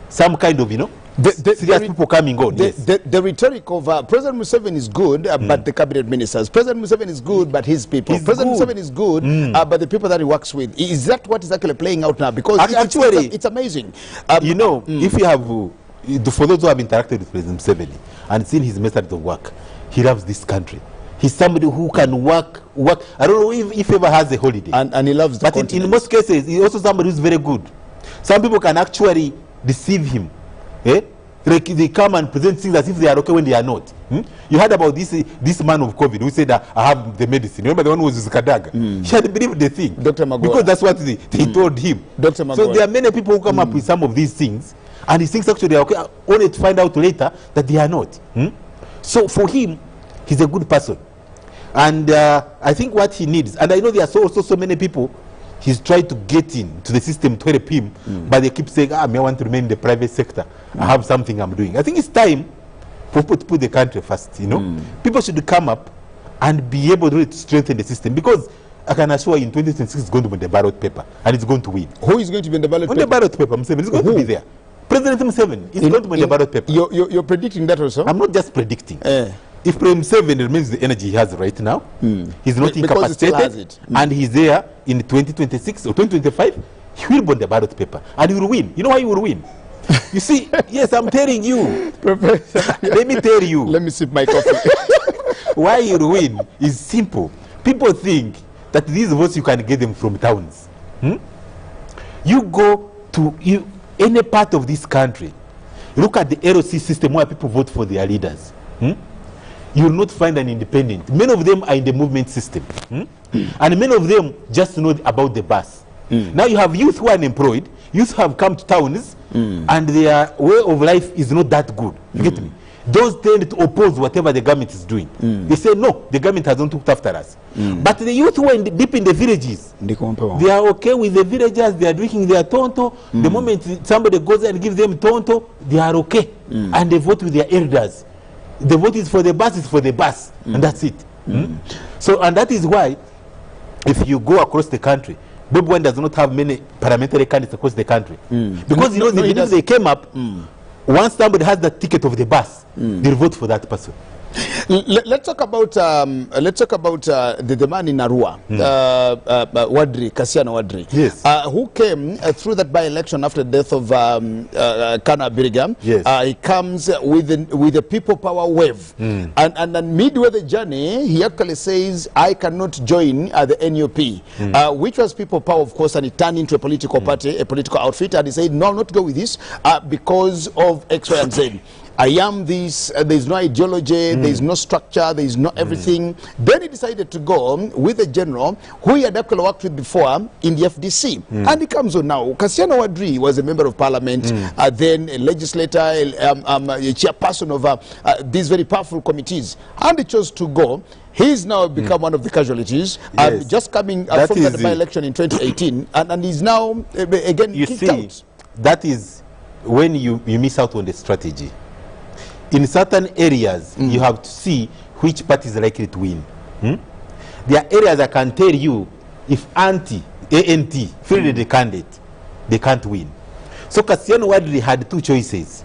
some kind of, you know, serious people coming on. The rhetoric of President Museveni is good, but the cabinet ministers. President Museveni is good, but his people. President Museveni is good, but the people that he works with. Is that what is actually playing out now? Because actually, it's amazing. You know, if you have, for those who have interacted with President Museveni and seen his method of work, he loves this country. He's somebody who can work. I don't know if he ever has a holiday. And he loves the But in most cases, he's also somebody who's very good. Some people can actually deceive him. They come and present things as if they are okay when they are not. You heard about this man of COVID who said that I have the medicine. Remember the one who was Kadaga? He had believed the thing. Dr. Magora. Because that's what they told him. Dr. Magora. So there are many people who come up with some of these things, and he thinks actually they are okay, only to find out later that they are not. So for him, he's a good person. And I think what he needs, and I know there are also so many people he's tried to get into the system to help him, but they keep saying, I want to remain in the private sector. I have something I'm doing. I think it's time for people to put the country first, you know. People should come up and be able to strengthen the system, because I can assure you in 2026 it's going to be on the ballot paper, and it's going to win. Who is going to be in the ballot paper? On the ballot paper, Museveni is going to be there. President Museveni is going to be on the ballot paper. You're predicting that also? I'm not just predicting. If President Museveni remains the energy he has right now, he's not incapacitated, and he's there in 2026 or 2025, he will be on the ballot paper, and he will win. You know why he will win? You see, yes, I'm telling you. Professor, let me tell you. Let me sip my coffee. Why he will win is simple. People think that these votes you can get them from towns. You go to any part of this country, look at the LOC system where people vote for their leaders. You will not find an independent. Many of them are in the movement system. And many of them just know about the bus. Now you have youth who are unemployed. Youth have come to towns, and their way of life is not that good. You get me? Those tend to oppose whatever the government is doing. They say, no, the government hasn't looked after us. But the youth who are deep in the villages, they are okay with the villagers. They are drinking their tonto. The moment somebody goes and gives them tonto, they are okay. And they vote with their elders. The vote is for the bus, is for the bus, and that's it. So, and that is why, if you go across the country, Bob Wine does not have many parliamentary candidates across the country. Because you know, the minute they came up, once somebody has the ticket of the bus, they'll vote for that person. Let's talk about the man in Arua, Wadri, Kasiano Wadri, yes, who came through that by-election after the death of Kana Biriga. Yes. He comes with a people power wave, and midway the journey, he actually says, "I cannot join the NUP," which was people power, of course, and he turned into a political party, a political outfit, and he said, "No, not go with this because of X, Y, and Z. I am this, there's no ideology, there's no structure, there's no everything." Then he decided to go with a general who he had actually worked with before in the FDC. And he comes on now. Kasiano Wadri was a member of parliament, then a legislator, a chairperson of these very powerful committees. And he chose to go. He's now become one of the casualties, just coming from the by-election in 2018. And he's now, again, kicked out. That is when you miss out on the strategy. In certain areas, you have to see which party is likely to win. There are areas I can tell you, if ANT fielded the candidate, they can't win. So Kasiano Wadri had two choices.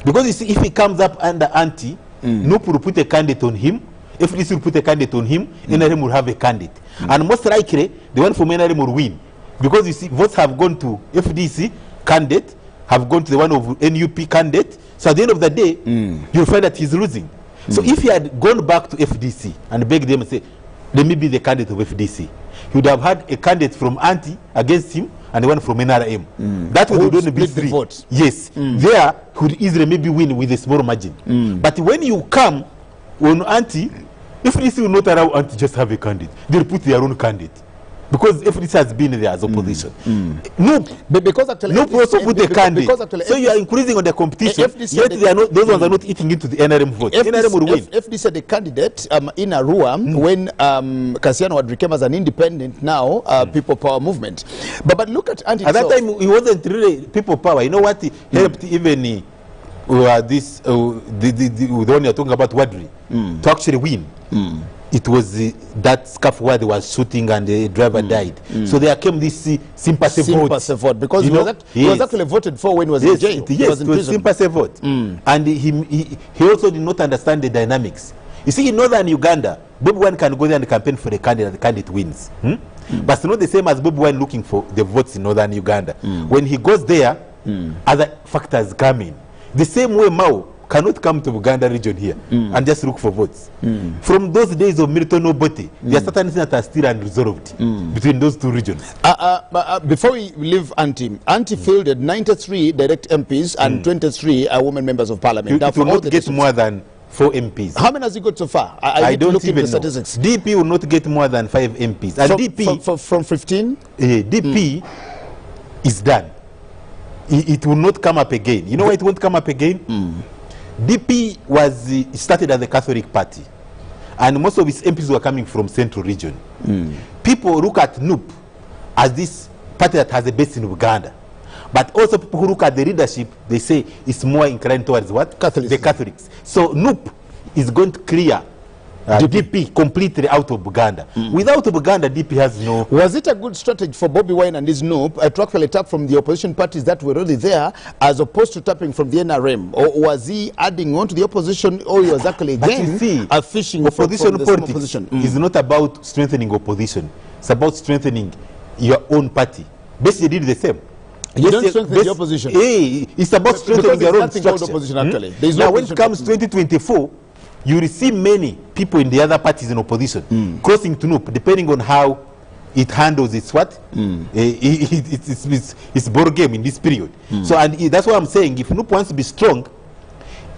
Because you see, if he comes up under anti, NUP will put a candidate on him. If this will put a candidate on him, NRM will have a candidate. And most likely, the one from NRM will win. Because you see, votes have gone to FDC candidate, have gone to the one of NUP candidate. So at the end of the day, you'll find that he's losing. So if he had gone back to FDC and begged them and say, let me be the candidate of FDC, he would have had a candidate from Anti against him and one from NRM. That would only be three votes. Yes, there could easily maybe win with a small margin. But when you come on Anti, FDC will not allow Anti just have a candidate. They'll put their own candidate. Because FDC has been there as opposition. No, but because actually no also put a candidate. So you are increasing on the competition. Yet they are not, those ones are not eating into the NRM vote. NRM will win. FDC had a candidate in Arua when Kasiano had become as an independent now people power movement. But look at Anti. At that time it wasn't really people power. You know what helped even this the one you're talking about Wadri to actually win. It was that scuff where they were shooting and the driver died. So there came this sympathy vote. Because he was actually voted for when he was in jail. Yes, it was sympathy vote. And he also did not understand the dynamics. You see, in northern Uganda, Bobi Wine can go there and campaign for the candidate wins. But it's not the same as Bobi Wine looking for the votes in northern Uganda. When he goes there, other factors come in. The same way Mao cannot come to Uganda region here and just look for votes. From those days of Milton Obote, there are certain things that are still unresolved between those two regions. Before we leave Anti fielded 93 direct MPs and 23 women members of parliament. It will not get more than 4 MPs. How many has he got so far? I don't even know. Statistics. DP will not get more than 5 MPs. And DP from 15? DP is done. It will not come up again. You know why it won't come up again? DP was started as a Catholic party, and most of its MPs were coming from Central region. People look at NUP as this party that has a base in Uganda, but also people who look at the leadership, they say it's more inclined towards what? The Catholics. So NUP is going to clear DP completely out of Uganda. Without Uganda, DP has no... Was it a good strategy for Bobi Wine and his NUP to actually tap from the opposition parties that were already there, as opposed to tapping from the NRM? Or was he adding on to the opposition, or he was actually again fishing opposition from politics opposition? Is not about strengthening opposition. It's about strengthening your own party. Basically, did the same. You don't strengthen the opposition. It's about strengthening your own structure. Opposition, actually. Now, when it comes to 2024, you will see many people in the other parties in opposition crossing to NUP, depending on how it handles its what? It's board game in this period. So, and that's why I'm saying, if NUP wants to be strong,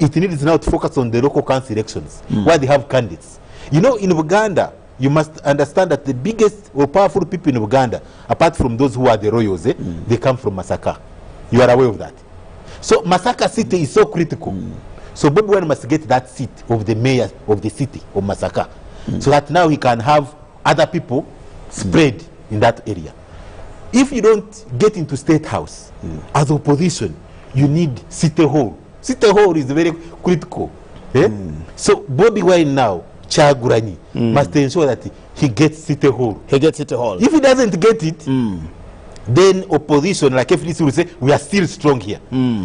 it needs now to focus on the local council elections, where they have candidates. You know, in Uganda, you must understand that the biggest or powerful people in Uganda, apart from those who are the royals, they come from Masaka. You are aware of that. So Masaka city is so critical. So Bobi Wine must get that seat of the mayor of the city of Masaka, so that now he can have other people spread in that area. If you don't get into State House as opposition, you need City Hall. City Hall is very critical. So Bobi Wine now, Kyagulanyi, must ensure that he gets City Hall. He gets City Hall. If he doesn't get it, then opposition, like FDC, will say, we are still strong here.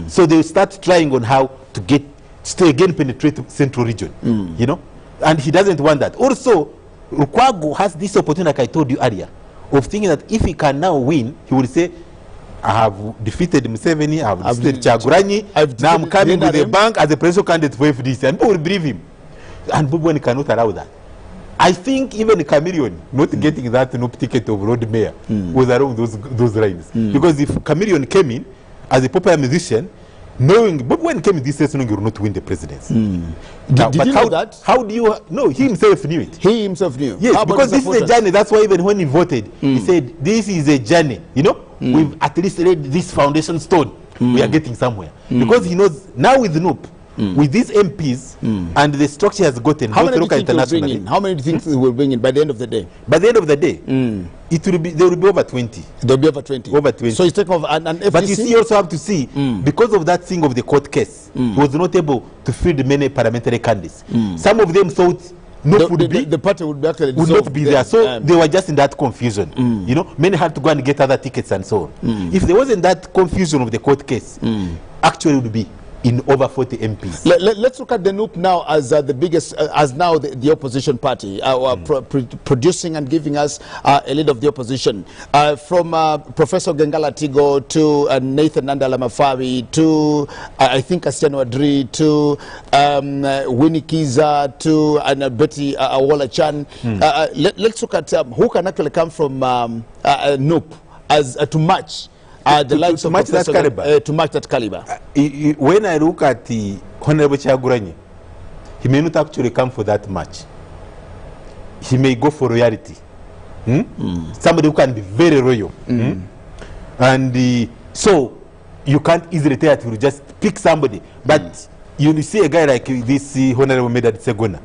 So they will start trying on how to stay again penetrate Central region, you know, and he doesn't want that. Also, Lukwago has this opportunity, like I told you earlier, of thinking that if he can now win, he will say, I have defeated Museveni, I have defeated Kyagulanyi, now I'm coming with the bank as a presidential candidate for FDC, and people will believe him. And Bobi Wine cannot allow that. I think even Chameleon not getting that NUP ticket of road mayor was along those lines. Because if Chameleon came in as a popular musician, knowing Bobi Wine came in this season, you will not win the presidency. Did you know that? How do you know? He himself knew it. He himself knew. Yes, because this is a journey. That's why even when he voted, he said, this is a journey. You know, we've at least laid this foundation stone. We are getting somewhere. Because he knows now with NUP, with these MPs and the structure has gotten, how many do you think he will bring in by the end of the day? By the end of the day, it will be, there will be over 20. There will be over 20. Over 20. So he's taking over an FDC? But you also have to see, because of that thing of the court case, he was not able to field many parliamentary candidates. Some of them thought the party would actually would not be there. So they were just in that confusion. You know, many had to go and get other tickets and so on. If there wasn't that confusion of the court case, actually it would be in over 40 MPs. Let's look at the NUP now as the biggest, as now the opposition party, producing and giving us a lead of the opposition. From Professor Gengala Tigo to Nathan Nandala Mafawi to I think Astiano Adri to Winnie Kiza to Betty Awola Chan. Let's look at who can actually come from NUP as to match. The likes of match that caliber. To match that caliber. When I look at the Honorable Chaguranyi, he may not actually come for that match. He may go for royalty. Somebody who can be very royal. And so you can't easily tell that you just pick somebody. But you see a guy like this Honorable Medad Segona.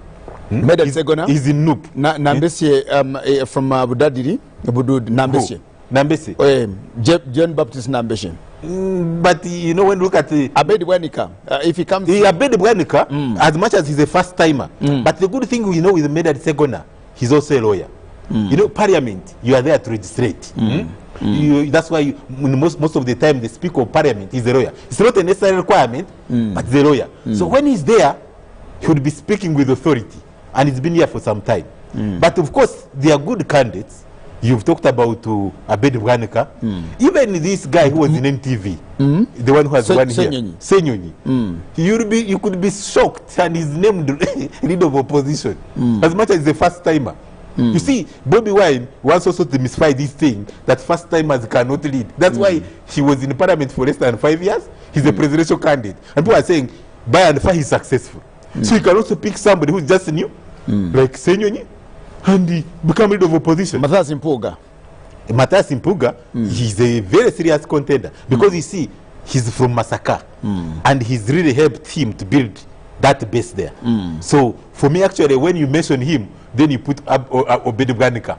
Medad Segona? He's in NUP. Nambesi from Budadiri, Nambesi. Nambesi. John Baptist Nambesi. But you know, when you look at the Abedi Bwanika, if he comes, Abedi Bwanika, as much as he's a first timer, but the good thing we know with Medad Segona, he's also a lawyer. You know, Parliament, you are there to legislate. That's why most of the time the Speaker of Parliament is a lawyer. It's not a necessary requirement, but he's a lawyer. So when he's there, he would be speaking with authority, and he's been here for some time. But of course, they are good candidates. You've talked about Abedi Bwanika. Even this guy who was in MTV, the one who has won here, Senyonyi, you could be shocked, and his name leader of opposition, as much as the first timer. You see, Bobby Wine wants also to demystify this thing that first timers cannot lead. That's why he was in Parliament for less than 5 years. He's a presidential candidate, and people are saying by and far he's successful. So you can also pick somebody who's just new, like Senyonyi, and he become leader of opposition. Mathias Mpuga. Mathias Mpuga, he's a very serious contender because you see, he's from Masaka, and he's really helped him to build that base there. So for me, actually, when you mention him, then you put Obedi Bwanika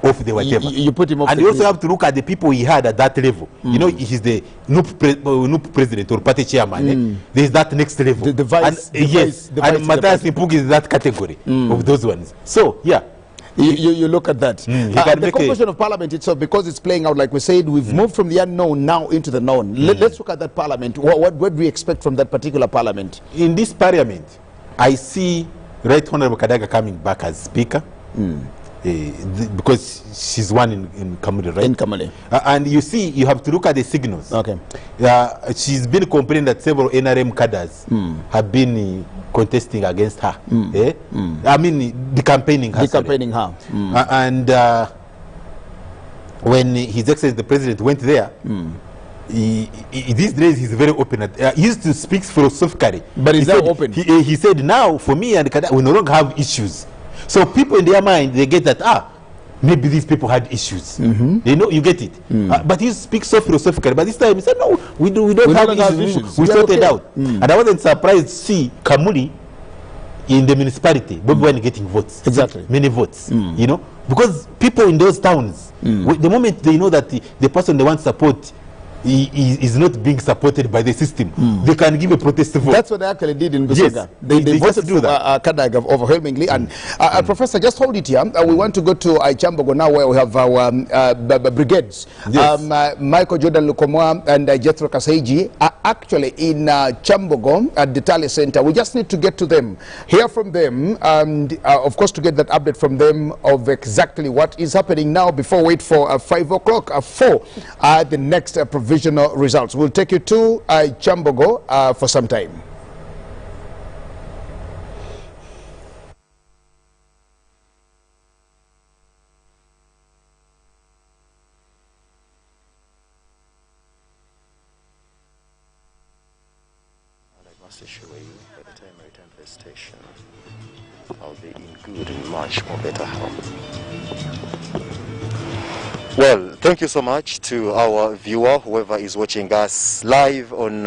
off the whatever. You put him off. And you also have to look at the people he had at that level. You know, he's the NUP president or party chairman. There's that next level. The vice. And Mathias Mpuga is that category of those ones. So yeah. You look at that. The composition of Parliament itself, because it's playing out, like we said, we've moved from the unknown now into the known. Let's look at that Parliament. What do we expect from that particular Parliament? In this Parliament, I see Right Honorable Kadaga coming back as Speaker. Because she's one in Kamuli, right? In Kamuli. And you see, you have to look at the signals. Okay. She's been complaining that several NRM cadres have been contesting against her. I mean, campaigning her. Campaigning her. And when His Excellency the President went there, these days he's very open. He used to speak philosophically. But he's now open. He said, now, for me and Kada, we no longer have issues. So people in their mind, they get that, maybe these people had issues. You know, you get it. But he speaks so philosophically. But this time he said, no, we don't have issues. We sorted out. And I wasn't surprised to see Kamuli in the municipality, Bobi Wine getting votes. Exactly. Many votes. You know, because people in those towns, the moment they know that the person they want support is not being supported by the system, they can give a protest vote. That's what they actually did in Busoga. Yes, they voted for Kadaga overwhelmingly. And Professor, just hold it here. We want to go to Chambogo now, where we have our brigades. Yes. Michael Jordan Lukomoa and Jethro Kaseiji are actually in Chambogo at the Tally Center. We just need to get to them, hear from them, and of course to get that update from them of exactly what is happening now before we wait for 5 o'clock, 4, the next provisional results. We'll take you to Chambogo for some time. I must assure you, by the time I return to the station, I'll be in good and much more better health. Well, thank you so much to our viewer, whoever is watching us live on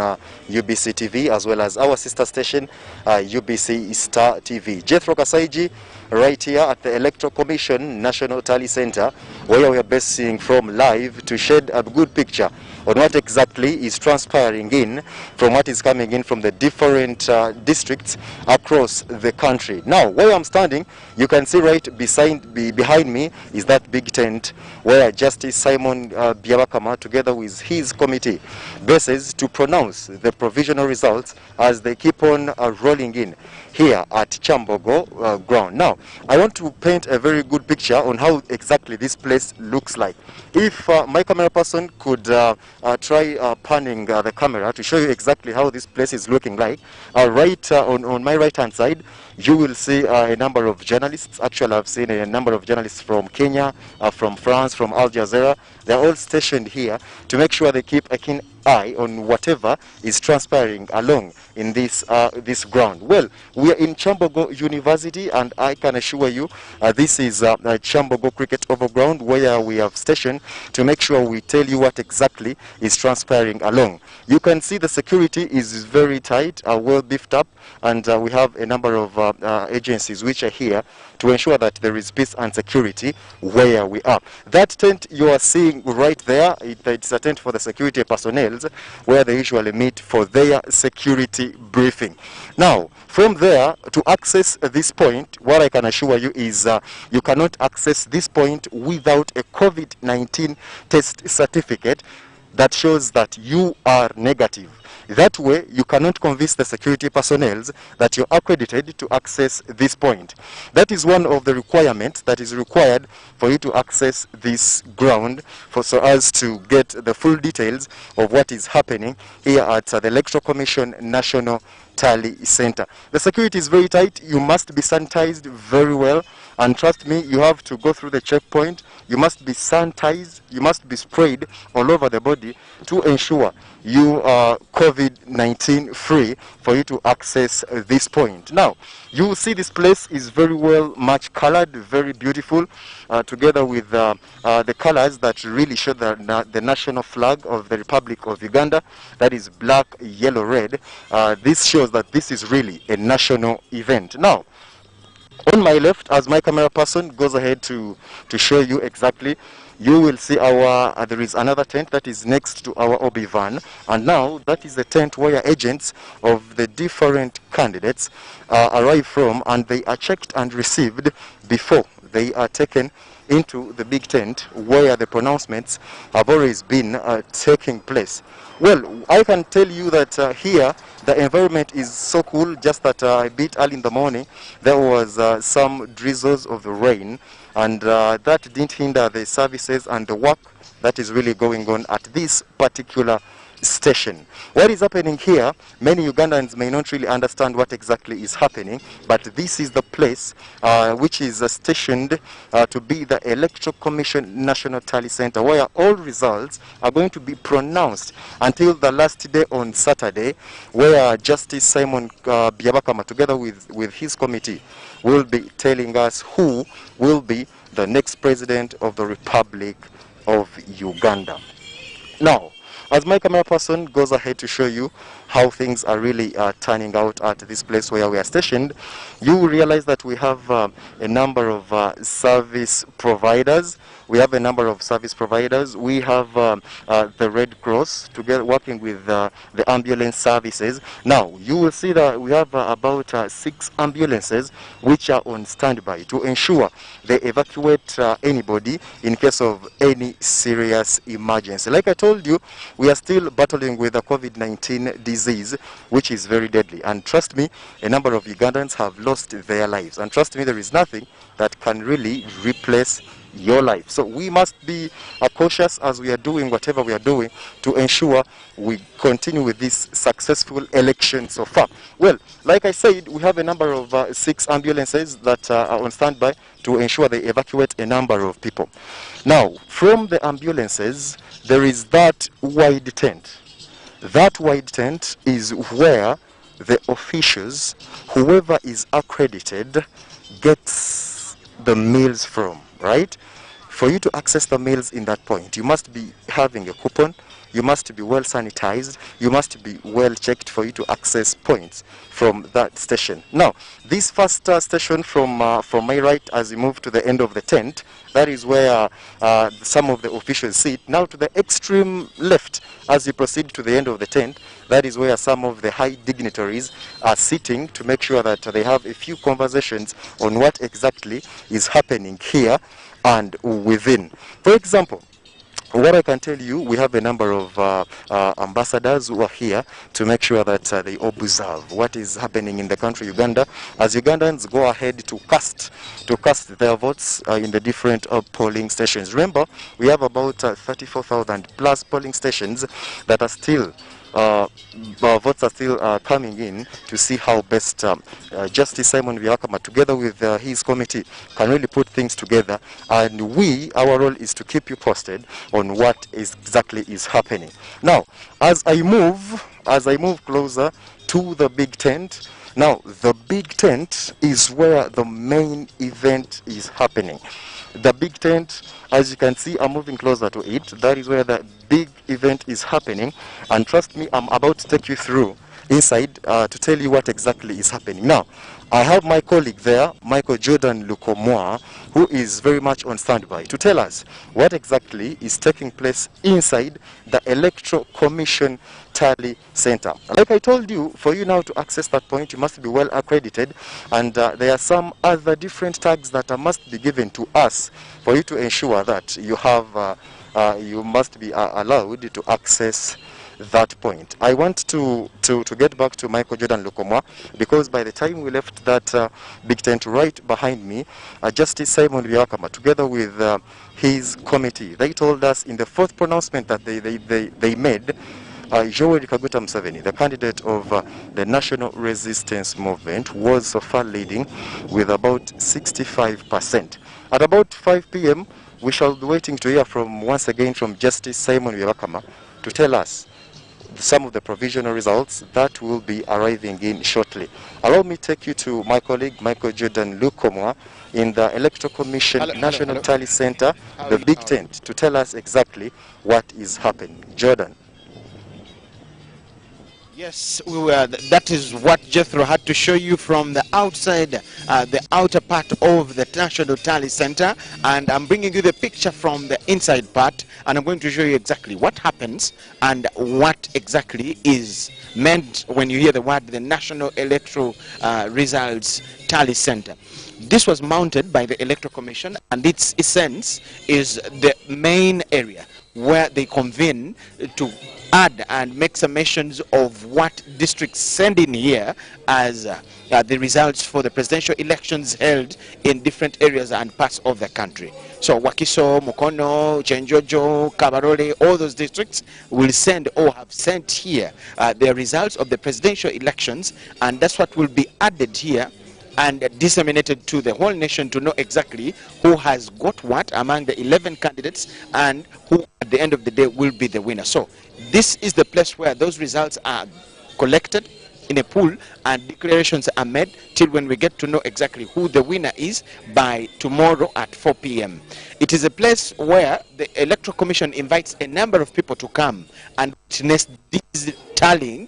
UBC TV, as well as our sister station, UBC Star TV. Jethro Kasaiji, right here at the Electoral Commission National Tally Center, where we are basing from live to shed a good picture on what exactly is transpiring in from what is coming in from the different districts across the country. Now, where I'm standing, you can see right behind me is that big tent where Justice Simon Byabakama, together with his committee, bases to pronounce the provisional results as they keep on rolling in here at Kyambogo ground. Now, I want to paint a very good picture on how exactly this place looks like. If my camera person could try panning the camera to show you exactly how this place is looking like. Right on my right hand side, you will see a number of journalists. Actually, I've seen a number of journalists from Kenya, from France, from Al Jazeera. They're all stationed here to make sure they keep a keen eye on whatever is transpiring along in this ground. Well, we are in Kyambogo University, and I can assure you this is Kyambogo Cricket Overground, where we have stationed to make sure we tell you what exactly is transpiring along. You can see the security is very tight, well beefed up, and we have a number of agencies which are here to ensure that there is peace and security where we are. That tent you are seeing right there, it's a tent for the security personnel where they usually meet for their security briefing. Now, from there, to access this point, what I can assure you is you cannot access this point without a COVID-19 test certificate that shows that you are negative. That way, you cannot convince the security personnel that you're accredited to access this point. That is one of the requirements that is required for you to access this ground, so as to get the full details of what is happening here at the Electoral Commission National Tally Center. The security is very tight. You must be sanitized very well, and trust me, you have to go through the checkpoint. You must be sanitized. You must be sprayed all over the body to ensure you are COVID-19 free for you to access this point. Now, you will see this place is very well much colored, very beautiful, together with the colors that really show the national flag of the Republic of Uganda, that is black, yellow, red. This shows that this is really a national event. Now, on my left, as my camera person goes ahead to show you exactly, you will see there is another tent that is next to our OB van, and now that is the tent where agents of the different candidates arrive from, and they are checked and received before they are taken into the big tent where the pronouncements have always been taking place. Well, I can tell you that here the environment is so cool, just that a bit early in the morning there was some drizzles of the rain, and that didn't hinder the services and the work that is really going on at this particular station. What is happening here, many Ugandans may not really understand what exactly is happening, but this is the place which is stationed to be the Electoral Commission National Tally Center, where all results are going to be pronounced until the last day on Saturday, where Justice Simon Byabakama, together with his committee, will be telling us who will be the next president of the Republic of Uganda. Now, as my camera person goes ahead to show you how things are really turning out at this place where we are stationed, you will realize that we have a number of service providers. We have a number of service providers. We have the Red Cross together working with the ambulance services. Now, you will see that we have about 6 ambulances which are on standby to ensure they evacuate anybody in case of any serious emergency. Like I told you, we are still battling with the COVID-19 disease, which is very deadly. And trust me, a number of Ugandans have lost their lives. And trust me, there is nothing that can really replace your life. So we must be cautious as we are doing whatever we are doing to ensure we continue with this successful election so far. Well, like I said, we have a number of 6 ambulances that are on standby to ensure they evacuate a number of people. Now, from the ambulances, there is that wide tent. That wide tent is where the officials, whoever is accredited, gets the meals from, right? For you to access the meals in that point, you must be having a coupon, you must be well sanitized, you must be well checked for you to access points from that station. Now, this first station from my right, as you move to the end of the tent, that is where some of the officials sit. Now to the extreme left, as you proceed to the end of the tent, that is where some of the high dignitaries are sitting to make sure that they have a few conversations on what exactly is happening here and within. For example, what I can tell you, we have a number of ambassadors who are here to make sure that they observe what is happening in the country Uganda, as Ugandans go ahead to cast their votes in the different polling stations. Remember, we have about 34,000 plus polling stations that are still votes are still coming in to see how best Justice Simon Byabakama, together with his committee, can really put things together. And our role is to keep you posted on what exactly is happening. Now, as I move closer to the big tent, now the big tent is where the main event is happening. The big tent, as you can see, I'm moving closer to it. That is where the big event is happening. And trust me, I'm about to take you through inside to tell you what exactly is happening. Now, I have my colleague there, Michael Jordan Lukomwa, who is very much on standby to tell us what exactly is taking place inside the Electoral Commission Tally Center. Like I told you, for you now to access that point, you must be well accredited, and there are some other different tags that must be given to us for you to ensure that you have, you must be allowed to access that point. I want to get back to Michael Jordan Lukomwa, because by the time we left that big tent right behind me, Justice Simon Byabakama, together with his committee, they told us in the fourth pronouncement that they made, Yoweri Kaguta Museveni, the candidate of the National Resistance Movement, was so far leading with about 65%. At about 5 p.m., we shall be waiting to hear once again from Justice Simon Byabakama to tell us some of the provisional results that will be arriving in shortly. Allow me to take you to my colleague, Michael Jordan Lukomwa, in the Electoral Commission National Tally Center, the big tent, to tell us exactly what is happening. Jordan. Yes, that is what Jethro had to show you from the outside, the outer part of the National Tally Center, and I'm bringing you the picture from the inside part, and I'm going to show you exactly what happens and what exactly is meant when you hear the word the National Electoral Results Tally Center. This was mounted by the Electoral Commission, and its essence is the main area where they convene to add and make summations of what districts send in here as the results for the presidential elections held in different areas and parts of the country. So Wakiso, Mukono, Chenjojo, Kabarole, all those districts will send or have sent here the results of the presidential elections, and that's what will be added here and disseminated to the whole nation to know exactly who has got what among the 11 candidates and who at the end of the day will be the winner. So this is the place where those results are collected in a pool and declarations are made till when we get to know exactly who the winner is by tomorrow at 4 p.m. It is a place where the Electoral Commission invites a number of people to come and witness these tallying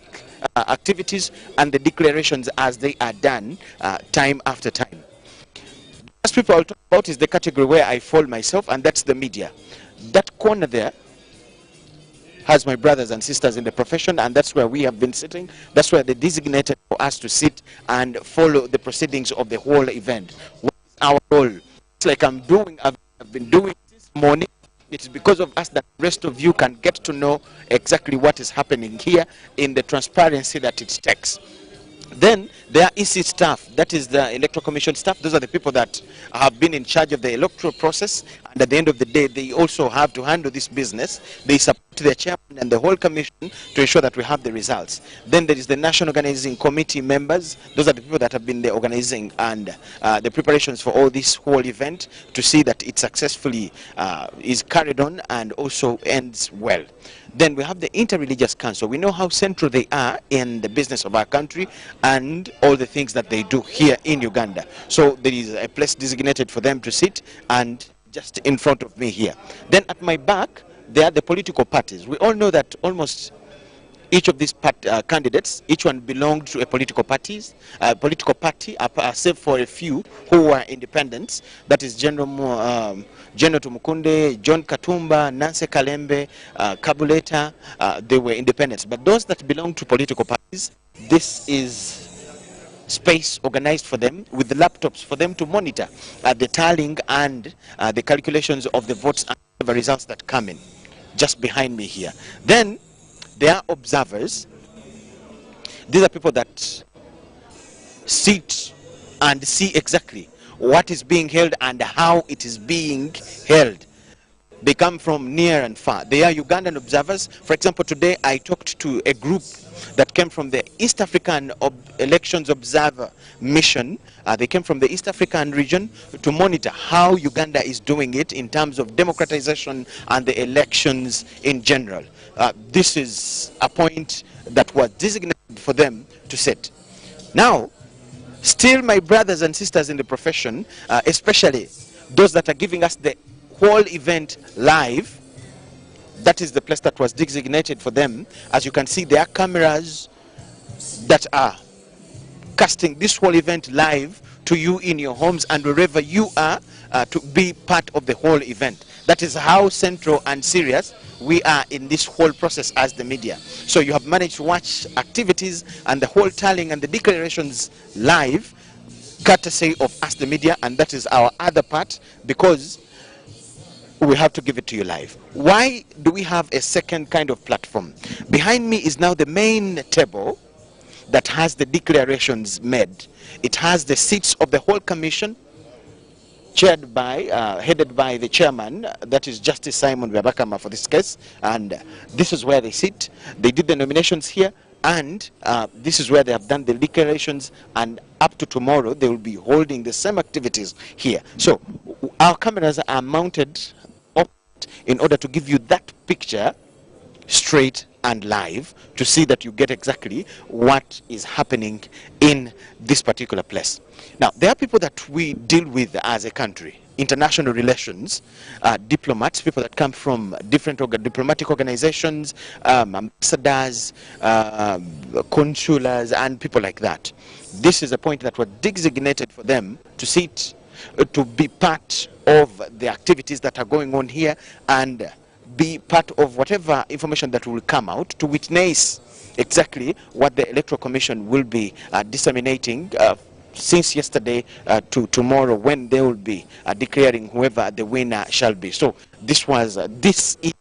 activities and the declarations as they are done time after time. The first people I'll talk about is the category where I fall myself, and that's the media. That corner there has my brothers and sisters in the profession, and that's where we have been sitting. That's where they designated for us to sit and follow the proceedings of the whole event. What is our role? It's like I've been doing this morning. It is because of us that the rest of you can get to know exactly what is happening here in the transparency that it takes. Then there are EC staff, that is the Electoral Commission staff. Those are the people that have been in charge of the electoral process, and at the end of the day they also have to handle this business. They support the chairman and the whole commission to ensure that we have the results. Then there is the National Organizing Committee members. Those are the people that have been the organizing and the preparations for all this whole event to see that it successfully is carried on and also ends well. Then we have the Interreligious Council. We know how central they are in the business of our country and all the things that they do here in Uganda. So there is a place designated for them to sit, and just in front of me here. Then at my back, they are the political parties. We all know that almost each of these candidates, each one belonged to a political party, save for a few who were independents. That is General Tumukunde, John Katumba, Nancy Kalembe, Kabuleta. They were independents. But those that belong to political parties, this is space organized for them with the laptops for them to monitor the tallying and the calculations of the votes and the results that come in. Just behind me here. Then there are observers. These are people that sit and see exactly what is being held and how it is being held. They come from near and far. They are Ugandan observers. For example, today I talked to a group that came from the East African Elections Observer Mission. They came from the East African region to monitor how Uganda is doing it in terms of democratization and the elections in general. This is a point that was designated for them to set. Now, still my brothers and sisters in the profession, especially those that are giving us the whole event live, that is the place that was designated for them. As you can see, there are cameras that are casting this whole event live to you in your homes and wherever you are, to be part of the whole event. That is how central and serious we are in this whole process as the media. So you have managed to watch activities and the whole tallying and the declarations live, courtesy of us the media, and that is our other part, because we have to give it to you live. Why do we have a second kind of platform? Behind me is now the main table that has the declarations made. It has the seats of the whole commission, chaired by, headed by the chairman, that is Justice Simon Byabakama for this case, and this is where they sit. They did the nominations here, and this is where they have done the declarations, and up to tomorrow they will be holding the same activities here. So our cameras are mounted up in order to give you that picture straight and live, to see that you get exactly what is happening in this particular place. Now, there are people that we deal with as a country, international relations, diplomats, people that come from different diplomatic organizations, ambassadors, consulars, and people like that. This is a point that was designated for them to sit, to be part of the activities that are going on here and be part of whatever information that will come out, to witness exactly what the Electoral Commission will be disseminating since yesterday to tomorrow, when they will be declaring whoever the winner shall be. So this is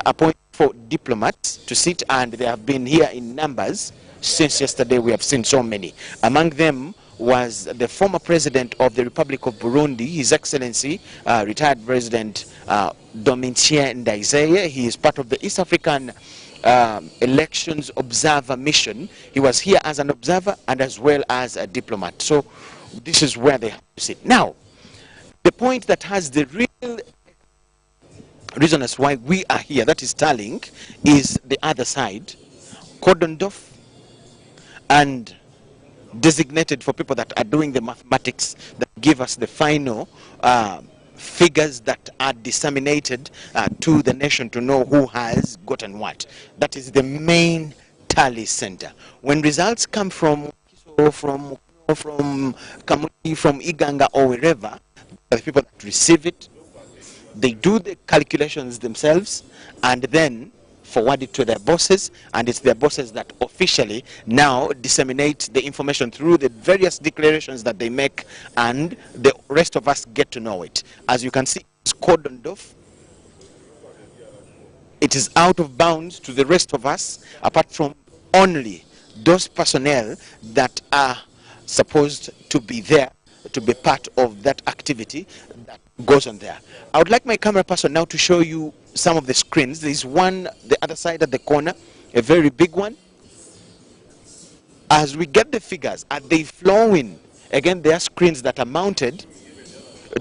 a point for diplomats to sit, and they have been here in numbers since yesterday. We have seen so many. Among them was the former president of the Republic of Burundi, His Excellency, retired President Domitien Ndayizeye. He is part of the East African Elections Observer Mission. He was here as an observer and as well as a diplomat. So this is where they have to sit. Now, the point that has the real reason as why we are here, that is tallying, is the other side, cordoned off and designated for people that are doing the mathematics that give us the final figures that are disseminated to the nation to know who has gotten what. That is the main tally center. When results come from Kamuni, from Iganga, or wherever, the people that receive it, they do the calculations themselves and then forward it to their bosses, and it's their bosses that officially now disseminate the information through the various declarations that they make, and the rest of us get to know it. As you can see, it's cordoned off. It is out of bounds to the rest of us, apart from only those personnel that are supposed to be there, to be part of that activity that goes on there. I would like my camera person now to show you some of the screens. There is one, the other side at the corner, a very big one. As we get the figures, are they flowing? Again, there are screens that are mounted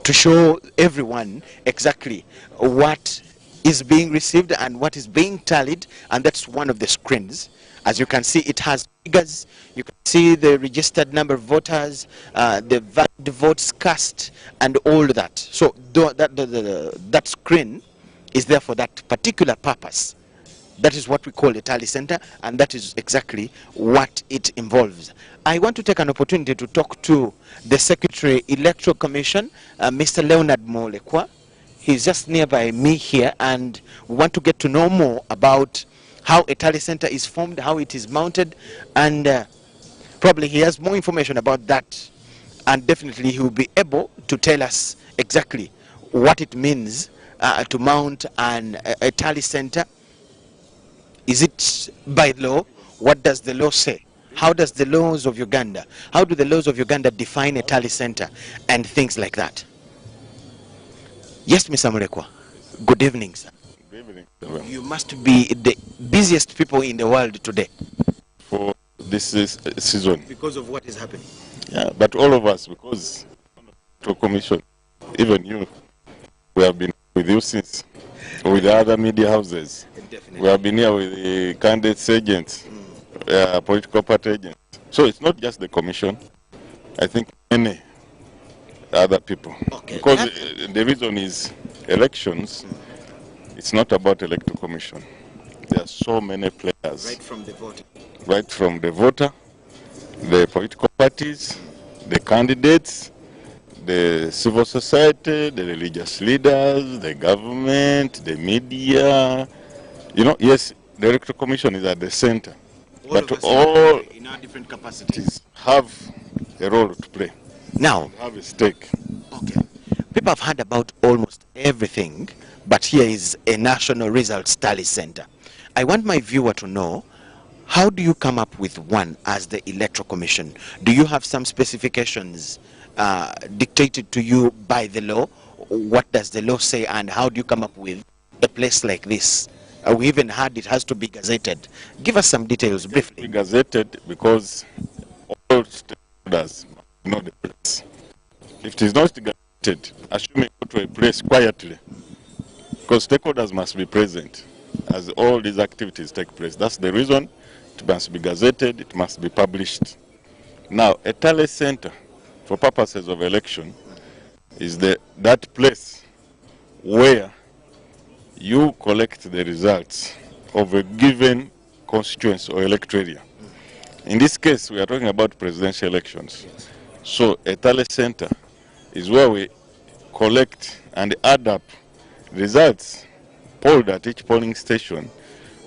to show everyone exactly what is being received and what is being tallied, and that's one of the screens. As you can see, it has figures. You can see the registered number of voters, the valid votes cast, and all that. So that screen is there for that particular purpose. That is what we call a tally center, and that is exactly what it involves. I want to take an opportunity to talk to the Secretary Electoral Commission, Mr. Leonard Molekwa. He's just nearby me here, and we want to get to know more about how a tally center is formed, how it is mounted, and probably he has more information about that, and definitely he will be able to tell us exactly what it means to mount a tally center. Is it by law? What does the law say? How does the laws of Uganda, how do the laws of Uganda define a tally center and things like that? Yes, Mr. Mulekwa. Good evening, sir. Good evening. You must be the busiest people in the world today. For this season. Because of what is happening. Yeah, but all of us, because the commission, even you, we have been with you since, with the other media houses. Definitely. We have been here with the candidates agents, political party agents. So it's not just the commission. I think many other people. Okay. Because the reason is elections, it's not about electoral commission. There are so many players. Right from the voter. Right from the voter, the political parties, the candidates, the civil society, the religious leaders, the government, the media. You know, yes, the Electoral Commission is at the center, but all in our different capacities have a role to play. Now, have a stake. Okay. People have heard about almost everything, but here is a national results tally center. I want my viewer to know, how do you come up with one as the Electoral Commission? Do you have some specifications dictated to you by the law? What does the law say, and how do you come up with a place like this? We even heard it has to be gazetted. Give us some details briefly. Be gazetted because all stakeholders know the place. If it is not gazetted, assuming go to a place quietly, because stakeholders must be present as all these activities take place. That's the reason it must be gazetted, it must be published. Now, a tally center, for purposes of election, is that place where you collect the results of a given constituency or electorate. In this case, we are talking about presidential elections. Yes. So a tally center is where we collect and add up results polled at each polling station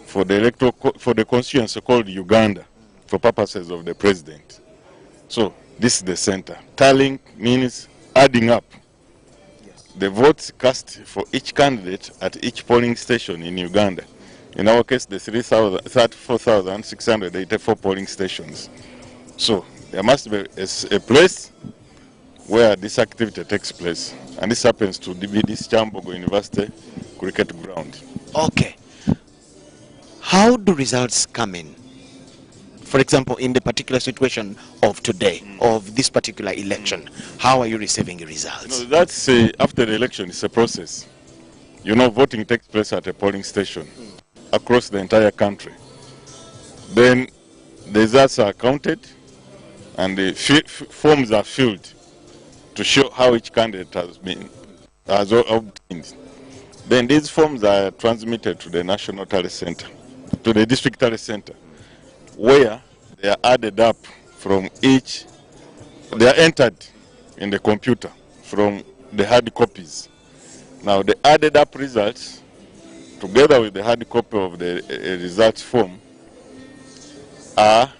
for the constituency called Uganda for purposes of the president. So this is the center. Tallying means adding up the votes cast for each candidate at each polling station in Uganda. In our case, the 34,684 polling stations. So there must be a place where this activity takes place. And this happens to be this Chambogo University cricket ground. Okay. How do results come in? For example, in the particular situation of today, of this particular election, how are you receiving the results? You know, that's after the election, it's a process. You know, voting takes place at a polling station across the entire country. Then the results are counted and the forms are filled to show how each candidate has obtained. Then these forms are transmitted to the National Tally Center, to the District Tally Center, where they are added up from each, they are entered in the computer from the hard copies. Now the added up results, together with the hard copy of the results form, are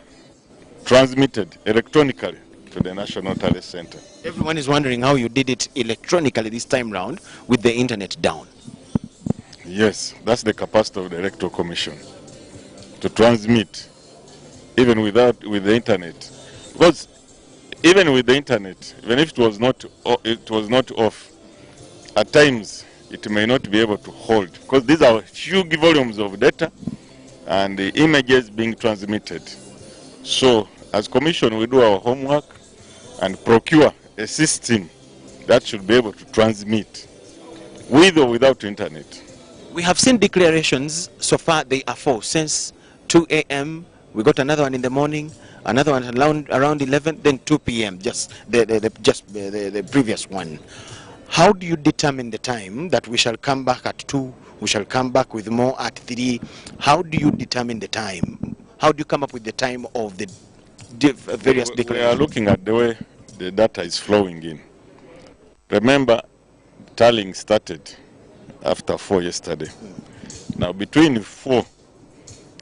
transmitted electronically to the National Tally Center. Everyone is wondering how you did it electronically this time round with the internet down. Yes, that's the capacity of the Electoral Commission, to transmit even with the internet. Because even with the internet, even if it was not off, at times it may not be able to hold, because these are huge volumes of data and the images being transmitted. So as Commission, we do our homework and procure a system that should be able to transmit with or without internet. We have seen declarations, so far they are 4, since 2 a.m. We got another one in the morning, another one around 11, then 2 p.m., just the previous one. How do you determine the time that we shall come back at 2, we shall come back with more at 3? How do you determine the time? How do you come up with the time of the various declarations? We are looking at the way the data is flowing in. Remember, tallying started after 4 yesterday. Now, between 4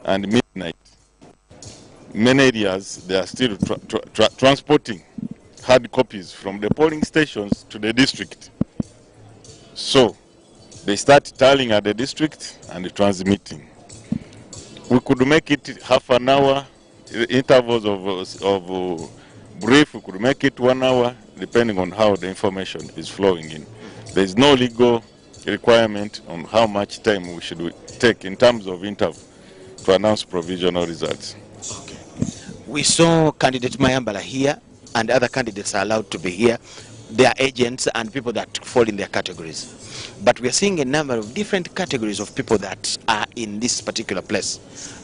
and midnight, many areas, they are still transporting hard copies from the polling stations to the district. So, they start tallying at the district and transmitting. We could make it half an hour, intervals of brief, we could make it 1 hour, depending on how the information is flowing in. There is no legal requirement on how much time we should take in terms of interval to announce provisional results. Okay. We saw candidate Mayambala here, and other candidates are allowed to be here. They are agents and people that fall in their categories. But we are seeing a number of different categories of people that are in this particular place,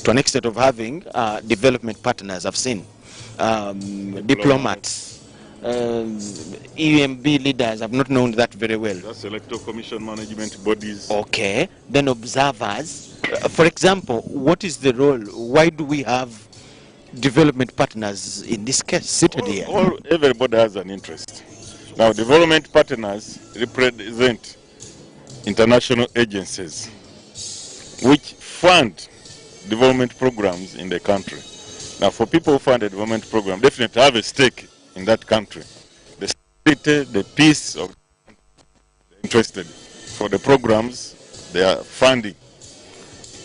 to an extent of having development partners. I've seen diplomats, EMB leaders. I've not known that very well. That's Electoral Commission management bodies. Okay. Then observers. For example, what is the role? Why do we have development partners in this case seated here? Everybody has an interest. Now, development partners represent international agencies which fund development programs in the country. Now, for people who fund a development program, definitely have a stake in that country. The stability, the peace of interested for the programs they are funding.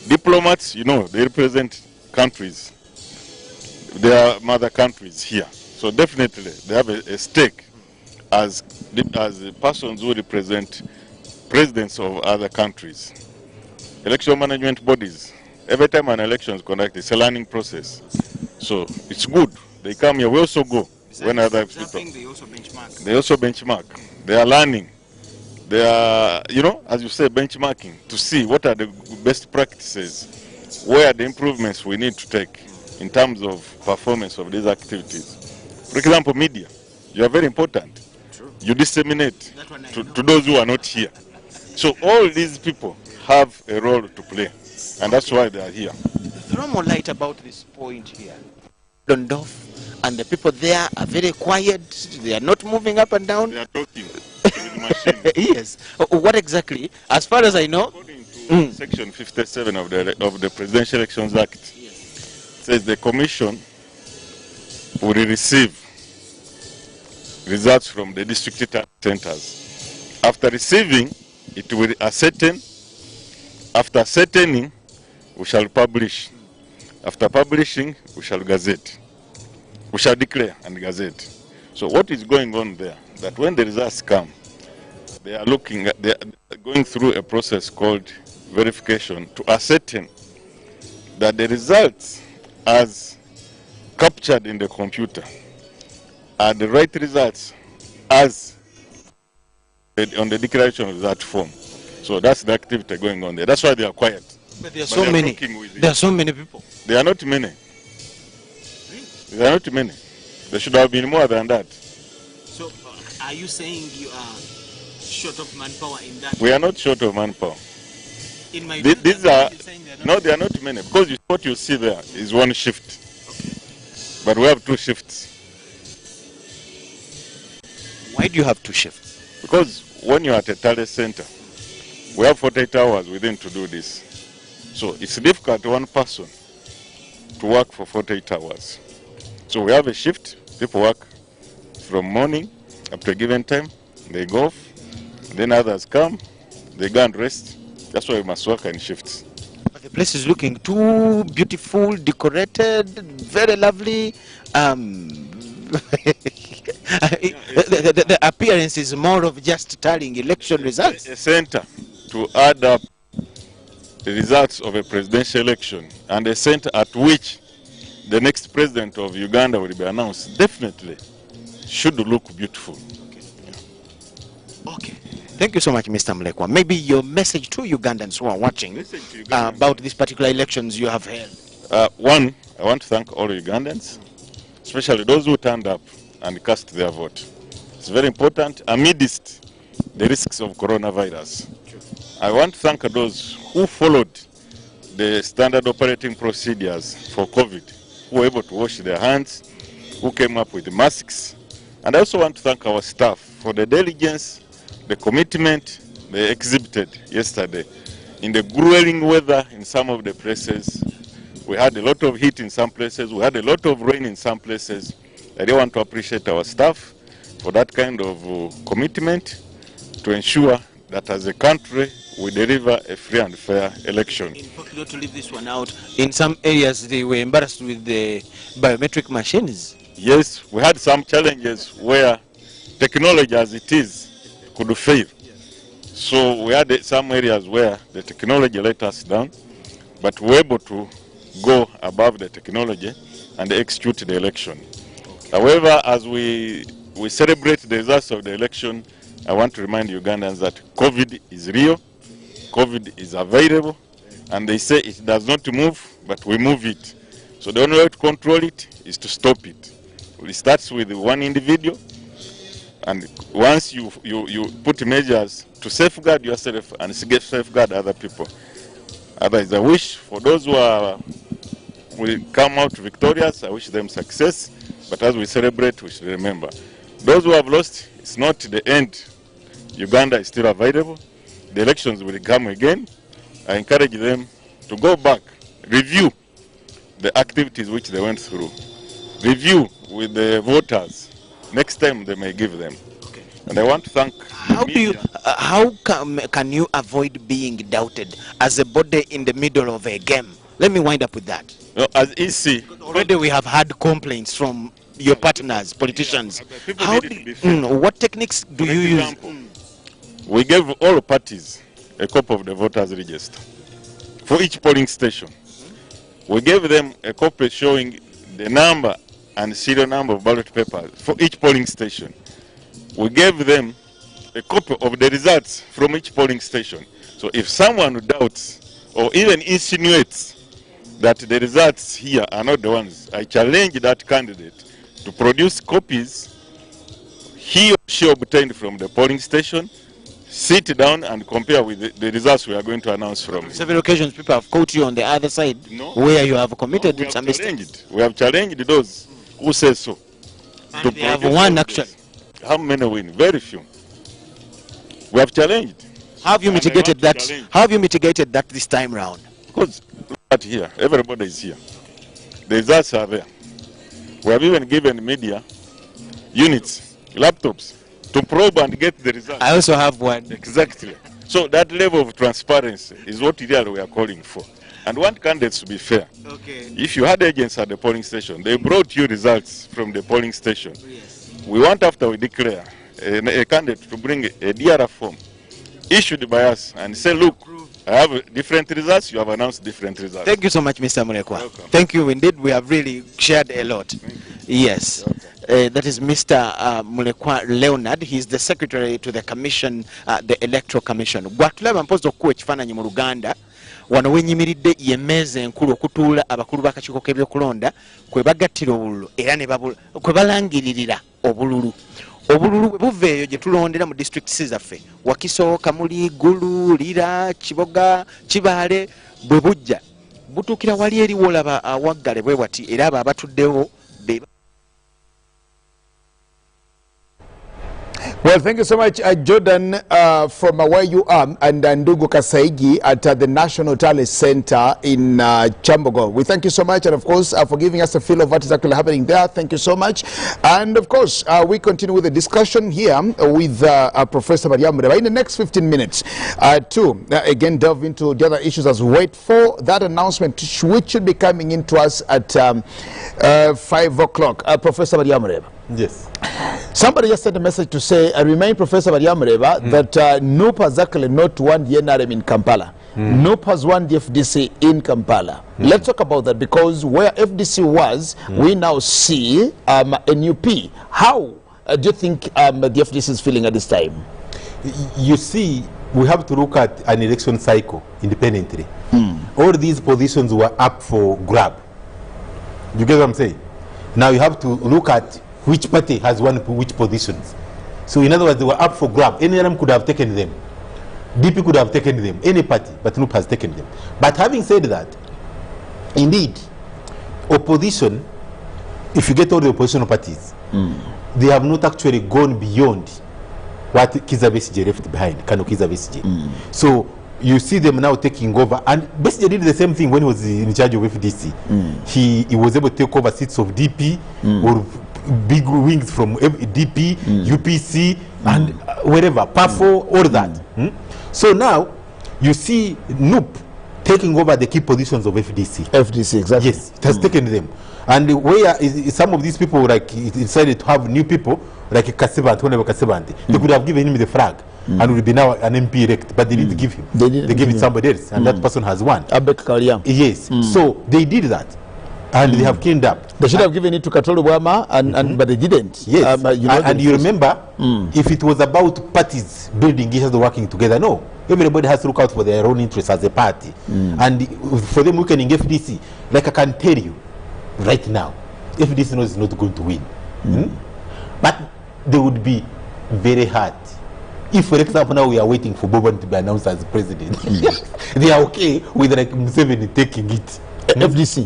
Diplomats, you know, they represent countries. There are mother countries here. So definitely they have a stake as persons who represent presidents of other countries. Election management bodies, every time an election is conducted, it's a learning process. So it's good. They come here, we also go. When other people, they also benchmark. They also benchmark. They are learning. They are, you know, as you say, benchmarking to see what are the best practices, where are the improvements we need to take in terms of performance of these activities. For example, media, you are very important. True. You disseminate to those who are not here. So all these people have a role to play, and that's why they are here. Throw more light about this point here. Dondorf and the people there are very quiet. They are not moving up and down. They are talking with machines. Yes. What exactly? As far as I know, according to Section 57 of the Presidential Elections Act, says the Commission will receive results from the district centers. After receiving, it will ascertain. After ascertaining, we shall publish. After publishing, we shall gazette. We shall declare and gazette. So what is going on there? That when the results come, they are going through a process called verification to ascertain that the results as captured in the computer are the right results as on the declaration of that form. So that's the activity going on there. That's why they are quiet. But there are so many. There are so many people. There are not many. There are not many. There should have been more than that. So are you saying you are short of manpower in that? We are not short of manpower. In my these are no, they are not many, because what you see there is one shift. Okay. But we have 2 shifts. Why do you have 2 shifts? Because when you are at a tally center, we have 48 hours within to do this. So it's difficult to one person to work for 48 hours. So we have a shift. People work from morning up to a given time. They go off. Then others come. They go and rest. That's why we must work in shifts. But the place is looking too beautiful, decorated, very lovely. The appearance is more of just tallying election results. A center to add up the results of a presidential election and a center at which the next president of Uganda will be announced definitely should look beautiful. Okay. Yeah. Okay. Thank you so much, Mr. Mlekwa. Maybe your message to Ugandans who are watching about these particular elections you have held. One, I want to thank all Ugandans, especially those who turned up and cast their vote. It's very important amidst the risks of coronavirus. I want to thank those who followed the standard operating procedures for COVID, who were able to wash their hands, who came up with the masks. And I also want to thank our staff for the diligence, the commitment they exhibited yesterday. In the grueling weather in some of the places, we had a lot of heat in some places, we had a lot of rain in some places. I do want to appreciate our staff for that kind of commitment to ensure that as a country we deliver a free and fair election. In fact, not to leave this one out, in some areas they were embarrassed with the biometric machines. Yes, we had some challenges where technology as it is could fail. So we had some areas where the technology let us down, but we were able to go above the technology and execute the election. However, as we celebrate the results of the election, I want to remind Ugandans that COVID is real, COVID is available, and they say it does not move, but we move it. So the only way to control it is to stop it. It starts with one individual, and once you put measures to safeguard yourself and safeguard other people. Otherwise, I wish for those who will come out victorious, I wish them success. But as we celebrate, we should remember, those who have lost, it's not the end. Uganda is still available. The elections will come again. I encourage them to go back, review the activities which they went through, review with the voters. Next time they may give them. Okay. And I want to thank how can you avoid being doubted as a body in the middle of a game? Let me wind up with that. No, as EC, already we have had complaints from your partners, politicians. What techniques do you use? We gave all parties a copy of the voters' register for each polling station. We gave them a copy showing the number and serial number of ballot papers for each polling station. We gave them a copy of the results from each polling station. So if someone doubts or even insinuates that the results here are not the ones, I challenge that candidate to produce copies he or she obtained from the polling station, sit down and compare with the results we are going to announce from. On several occasions people have caught you on the other side where you have committed some mistakes. We have challenged those who say so. And they have won actually. How many win? Very few. We have challenged. How have you mitigated that? How have you mitigated that this time round? Because look at here, everybody is here. The results are there. We have even given media units, laptops, to probe and get the results. I also have one. Exactly. So that level of transparency is what really we are calling for. And want candidates to be fair. Okay. If you had agents at the polling station, they brought you results from the polling station. Yes. We want, after we declare, a candidate to bring a DRA form issued by us and say, look, I have different results, you have announced different results. Thank you so much, Mr. Mulekwa. Thank you indeed. We have really shared a lot. Yes. That is Mr. Mulekwa Leonard. He is the secretary to the commission, the Electoral Commission. Gwatulaba mpozo kuwe chifananyi mu Uganda. Wano wenyimiridde yemeze enkulu okutuula abakulu b'akakiiko k'ebyokulonda kwe bagattira obululu era ne kwe balangiririra obululu. Obululu buveeyo gye tulondera mu districts zaffe Wakiso, Kamuli, Gulu, Lira, Kiboga, Kibaale bwe bujja butuukira wali eri wolaba awaggale bwe bwati era abo abatuddewo be. Well, thank you so much, Jordan, from where you are, and Ndugu Kasaigi at the National Tally Center in Chambogo. We thank you so much, and of course, for giving us a feel of what is actually happening there. Thank you so much. And of course, we continue with the discussion here with Professor Maria Mureba in the next 15 minutes to again delve into the other issues as we wait for that announcement, which should be coming into us at 5 o'clock. Professor Maria Mureba. Yes. Somebody just sent a message to say, I remind Professor Maria Mureba that NUP has actually not won the NRM in Kampala. NUP has won the FDC in Kampala. Let's talk about that, because where FDC was, we now see a NUP. How do you think the FDC is feeling at this time? You see, we have to look at an election cycle independently. All these positions were up for grab. You get what I'm saying? Now you have to look at which party has won which positions. So in other words, they were up for grab. Any of them could have taken them. DP could have taken them, any party, but NUP has taken them. But having said that, indeed, opposition, if you get all the opposition parties, they have not actually gone beyond what Kizza Besigye left behind, Kano Kizza Besigye. So you see them now taking over, and Besigye did the same thing when he was in charge of FDC. He was able to take over seats of DP or big wings from DP, UPC, and wherever, PAFO, all that. So now you see NUP taking over the key positions of FDC. FDC, exactly. Yes, it has taken them. And where some of these people, like, decided to have new people, like Kasebant, they could have given him the flag and would be now an MP elect, but they didn't give him. They gave it somebody else, and that person has won. Abek Kalyam. Yes. So they did that, and they have cleaned up. They should have given it to Katolo Bwama, but they didn't. Yes. And you remember, if it was about parties building each other, working together, no. Everybody has to look out for their own interests as a party. And for them weakening FDC, like I can tell you right now, FDC is not going to win. But they would be very hard. If, for example, now we are waiting for Boban to be announced as president, they are okay with like Museveni taking it. FDC,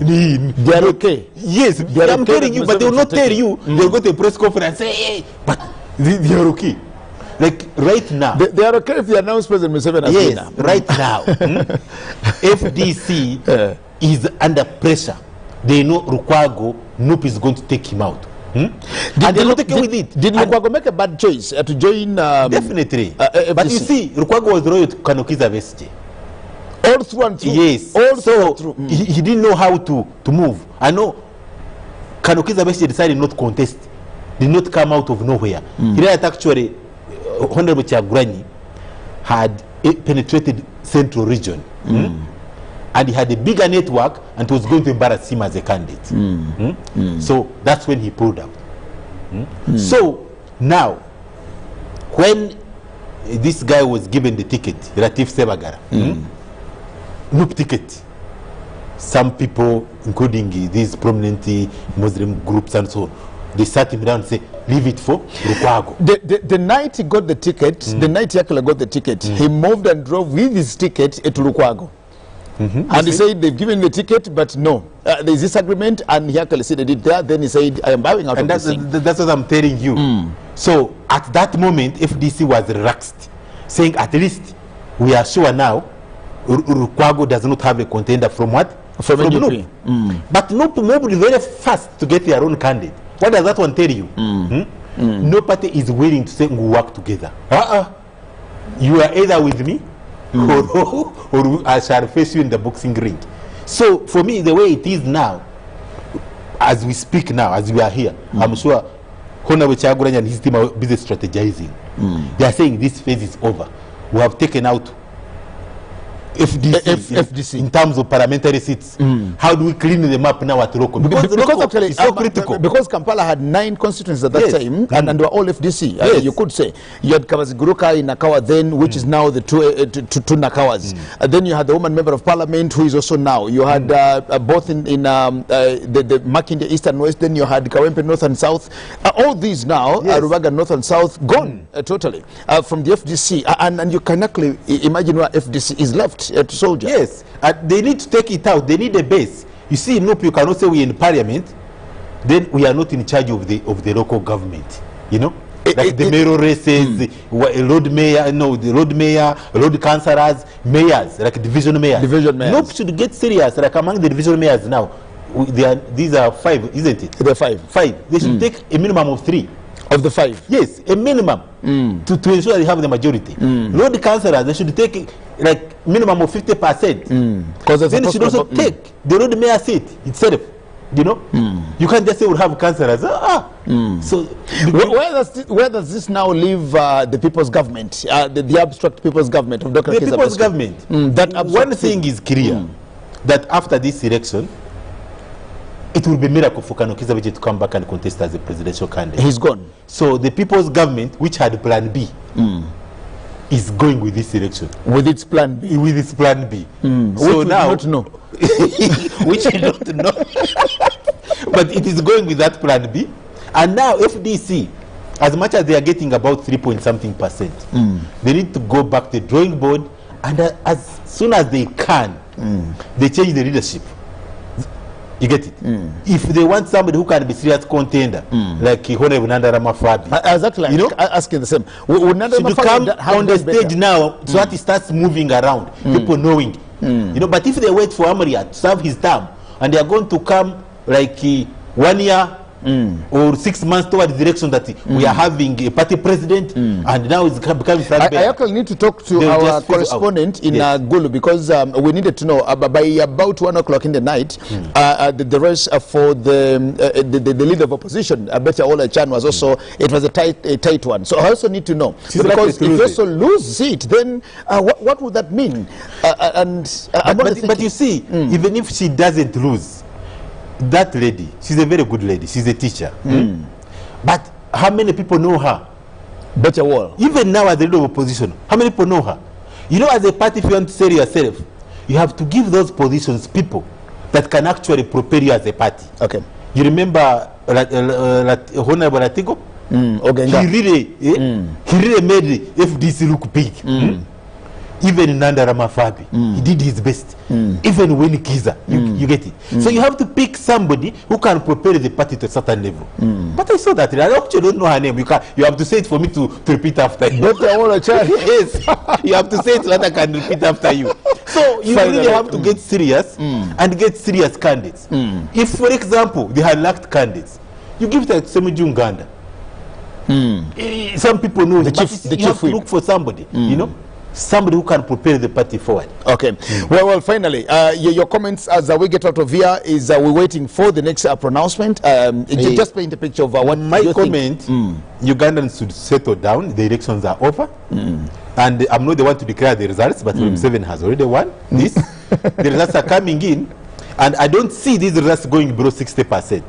they are okay. Yes, I'm telling you, but they will not tell you. They'll go to a press conference and say, hey, but they are okay. Like right now, they are okay if they announce President Museveni as winner. Yes, right now, FDC is under pressure. They know Lukwago, NUP is going to take him out. And they're not taking with it. Did Lukwago make a bad choice to join? Definitely. But you see, Lukwago was loyal to Kano Kizza Besigye. All through and through. Yes. All so through. He didn't know how to move. I know Kano Kizza Besigye decided not to contest. Did not come out of nowhere. He had actually, Honorable Kyagulanyi had penetrated Central Region. And he had a bigger network and was going to embarrass him as a candidate. So that's when he pulled out. So now, when this guy was given the ticket, Latif Sebagara, NUP ticket, some people, including these prominent Muslim groups and so on, they sat him down and said, leave it for Lukwago. The night he got the ticket, the night Yakula got the ticket, he moved and drove with his ticket to Lukwago. And he said they've given the ticket, but no, there's this agreement, and he actually said they did that. Then he said, I am bowing out and of this thing. That's what I'm telling you. So at that moment, FDC was relaxed, saying at least we are sure now Lukwago does not have a contender from what? From NUP. But NUP moved very fast to get their own candidate. What does that one tell you? No party is willing to say we work together. You are either with me or I shall face you in the boxing ring. So for me, the way it is now, as we speak now, as we are here, I'm sure Honorable Kyagulanyi and his team are busy strategizing. They are saying this phase is over. We have taken out FDC in terms of parliamentary seats. How do we clean them up now at local? Because actually it's so critical. Because Kampala had 9 constituencies at that time, and they were all FDC. You could say you had Kabaziguruka in Nakawa then, which is now the two Nakawas. Then you had the woman member of parliament who is also now. You had both in the Makinde East and West. Then you had Kawempe North and South. All these now, Rubaga North and South, gone totally from the FDC. And you can actually imagine where FDC is left. Soldier. Yes, they need to take it out. They need a base. You see, NUP, you cannot say we're in parliament, then we are not in charge of the local government. You know, like the mayoral races, road mayor, road councillors, mayors, like division mayors. NUP should get serious. Like among the division mayors now, these are 5, isn't it? They're 5. They should take a minimum of 3. Of the 5? Yes, a minimum to ensure they have the majority. Road councillors, they should take like minimum of 50%. Because then they should also take the road mayor seat itself. You know, you can't just say we'll have councillors. So where does this now leave the people's government, the abstract people's government of Dr. The people's government. One thing is clear, that after this election, it will be a miracle for Kano Kizza Besigye to come back and contest as a presidential candidate. He's gone. So the people's government, which had plan B, is going with this election. With its plan B? With its plan B. So which now, not know. Which I don't know. But it is going with that plan B. And now FDC as much as they are getting about 3-point-something%, they need to go back to the drawing board, and as soon as they can, they change the leadership. You get it? If they want somebody who can be serious contender, like Honorable Nanda Ramafabi, exactly, you know, asking the same. Should come on the stage now, so that he starts moving around, people knowing. You know, but if they wait for Amria to serve his term, and they are going to come like 1 year or 6 months towards the direction that we are having a party president, and now it's becoming flag I actually need to talk to our correspondent in Gulu, because we needed to know by about 1 o'clock in the night, the race for the leader of opposition, Betcha Ola Chan, was also, it was a tight one. So I also need to know, because if you also lose it, then what would that mean? But you see, even if she doesn't lose, that lady, she's a very good lady. She's a teacher. But how many people know her? Better wall. Even now as the leader of opposition, how many people know her? You know, as a party, if you want to sell yourself, you have to give those positions people that can actually prepare you as a party. Okay. You remember Honorable Latigo? He really made FDC look big. Even Nanda Ramafabi, he did his best. Even Winnie Kiza, you get it. So you have to pick somebody who can prepare the party to a certain level. But I saw that. I actually don't know her name. You have to say it for me to repeat after you. Yes, you have to say it so that I can repeat after you. So you really have to get serious and get serious candidates. If, for example, they had lacked candidates, you give that to Uganda. Some people know, but you have to look for somebody, you know, somebody who can prepare the party forward. Okay. Well, finally, your comments as we get out of here is we're waiting for the next pronouncement. Just paint a picture of what my comment. Ugandans should settle down. The elections are over. And I'm not the one to declare the results, but M7 has already won this. The results are coming in, and I don't see these results going below 60%.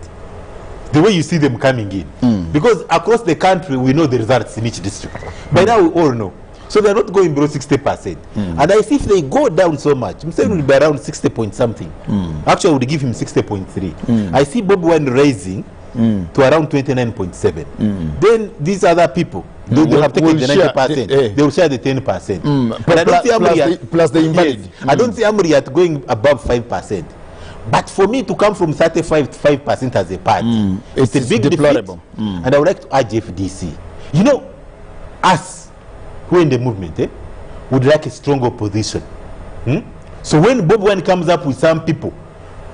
The way you see them coming in. Because across the country, we know the results in each district. By now, we all know. So they're not going below 60%. And I see if they go down so much, I'm saying it will be around 60-point-something. Actually, I would give him 60.3. I see Bob Wine rising to around 29.7. Then these other people, they will have taken the 90%. They will share the 10%. But I don't see Amriyat, plus the invalid. I don't see Amriyat going above 5%. But for me to come from 35 to 5% as a party, it's a big deplorable. And I would like to urge FDC. You know, us who in the movement would like a strong opposition. So when Bob Wine comes up with some people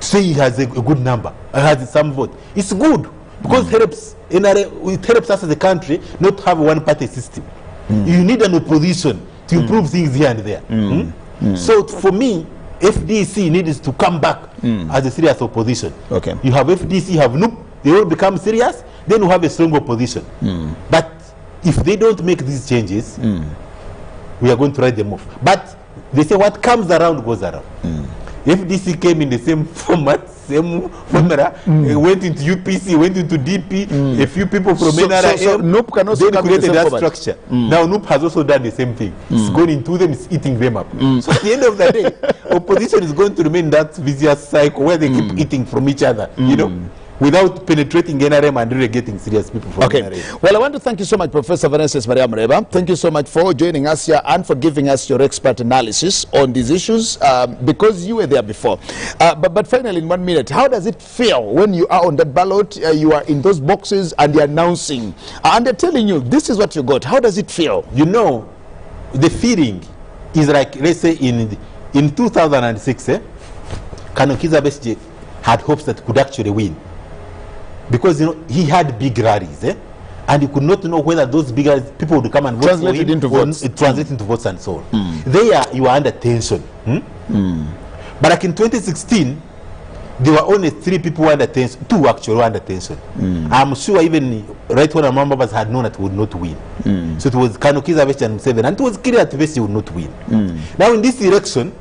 to say he has a good number, has some vote, it's good because it helps us as a country not to have a one-party system. You need an opposition to improve things here and there. So for me, FDC needs to come back as a serious opposition. Okay. You have FDC, you have NUP, they all become serious, then you have a strong opposition. But if they don't make these changes, we are going to write them off. But they say what comes around goes around. FDC came in the same format, same formula, went into UPC, went into DP, a few people from NRM, so NUP can also then created that structure. Now NUP has also done the same thing. It's gone into them, it's eating them up. So at the end of the day, opposition is going to remain that vicious cycle where they keep eating from each other, you know, without penetrating NRM and really getting serious people from NRM. Well, I want to thank you so much, Professor Vanessa Maria Mreba. Thank you so much for joining us here and for giving us your expert analysis on these issues, because you were there before. But finally, in 1 minute, how does it feel when you are on that ballot, you are in those boxes and they're announcing, and they're telling you, this is what you got? How does it feel? You know, the feeling is like, let's say in 2006, Kanokiza Besje had hopes that could actually win. Because, you know, he had big rallies, and he could not know whether those big rallies, people would come and vote for him, into votes. It translated into votes and so on. There, you are under tension. But like in 2016, there were only 3 people under tension, 2 actually were under tension. I'm sure even right when our members had known that he would not win. So it was Kanokiza Veshe and M7, and it was clear that Veshe would not win. Now in this election,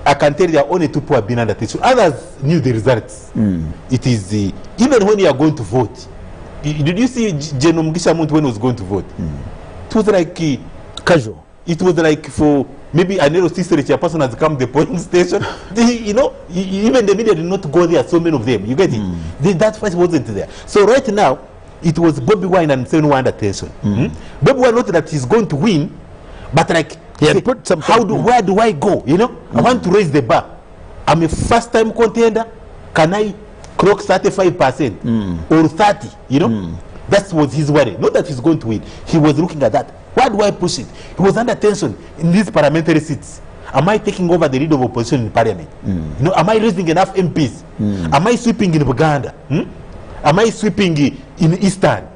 I can tell you there are only 2 people who have been under tension. Others knew the results. It is even when you are going to vote. Did you see General Mugisha Muntu when he was going to vote? It was like casual. It was like for maybe an LC person has come to the polling station. You know, even the media did not go there. So many of them. You get it? That fight wasn't there. So right now, it was Bobby Wine and Seven Wonder Tension. Bobby Wine not that he's going to win, but like he had put some. Where do I go? You know, I want to raise the bar. I'm a first-time contender. Can I clock 35% or 30? You know, that was his worry. Not that he's going to win. He was looking at that. Why do I push it? He was under tension in these parliamentary seats. Am I taking over the lead of opposition in parliament? You know, am I raising enough MPs? Am I sweeping in Uganda? Am I sweeping in Eastern?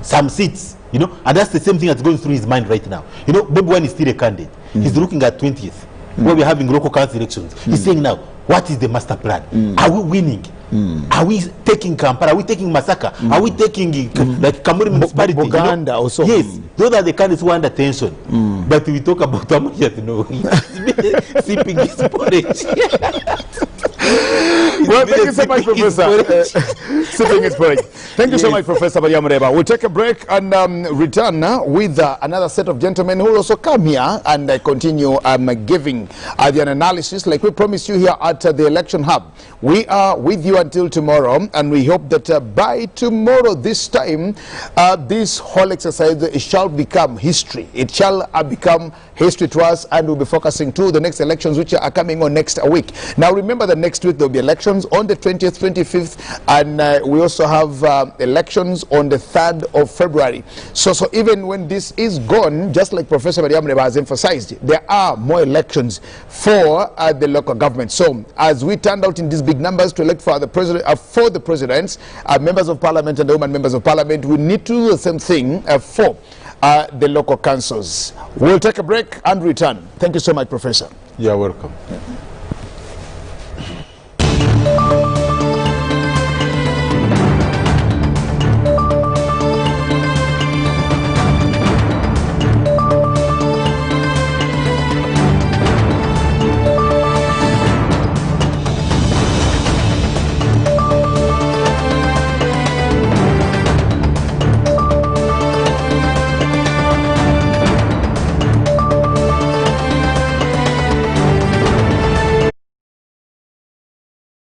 Some seats, you know, and that's the same thing that's going through his mind right now. You know, Bobi Wine is still a candidate. He's looking at 20th, where we're having local council elections. He's saying now, what is the master plan? Are we winning? Are we taking Kampala? Are we taking Masaka? Are we taking like Kamuri municipality? Uganda also. Yes, those are the candidates who are under tension. But we talk about Amaja, you know, sipping his porridge. Well, thank you so much, Professor. Sipping his porridge. Thank you so much, Professor Bayamureba. We'll take a break and return with another set of gentlemen who will also come here and continue giving the analysis like we promised you here at the Election Hub. We are with you until tomorrow, and we hope that by tomorrow this time, this whole exercise shall become history. It shall become history to us, and we'll be focusing to the next elections which are coming on next week. Now remember that next week there will be elections on the 20th, 25th, and we also have elections on the 3rd of February. So even when this is gone, just like Professor Mariamreba has emphasized, there are more elections for the local government. So as we turned out in these big numbers to elect for the presidents, members of parliament and the women members of parliament, we need to do the same thing for the local councils. We'll take a break and return. Thank you so much, Professor. You're welcome.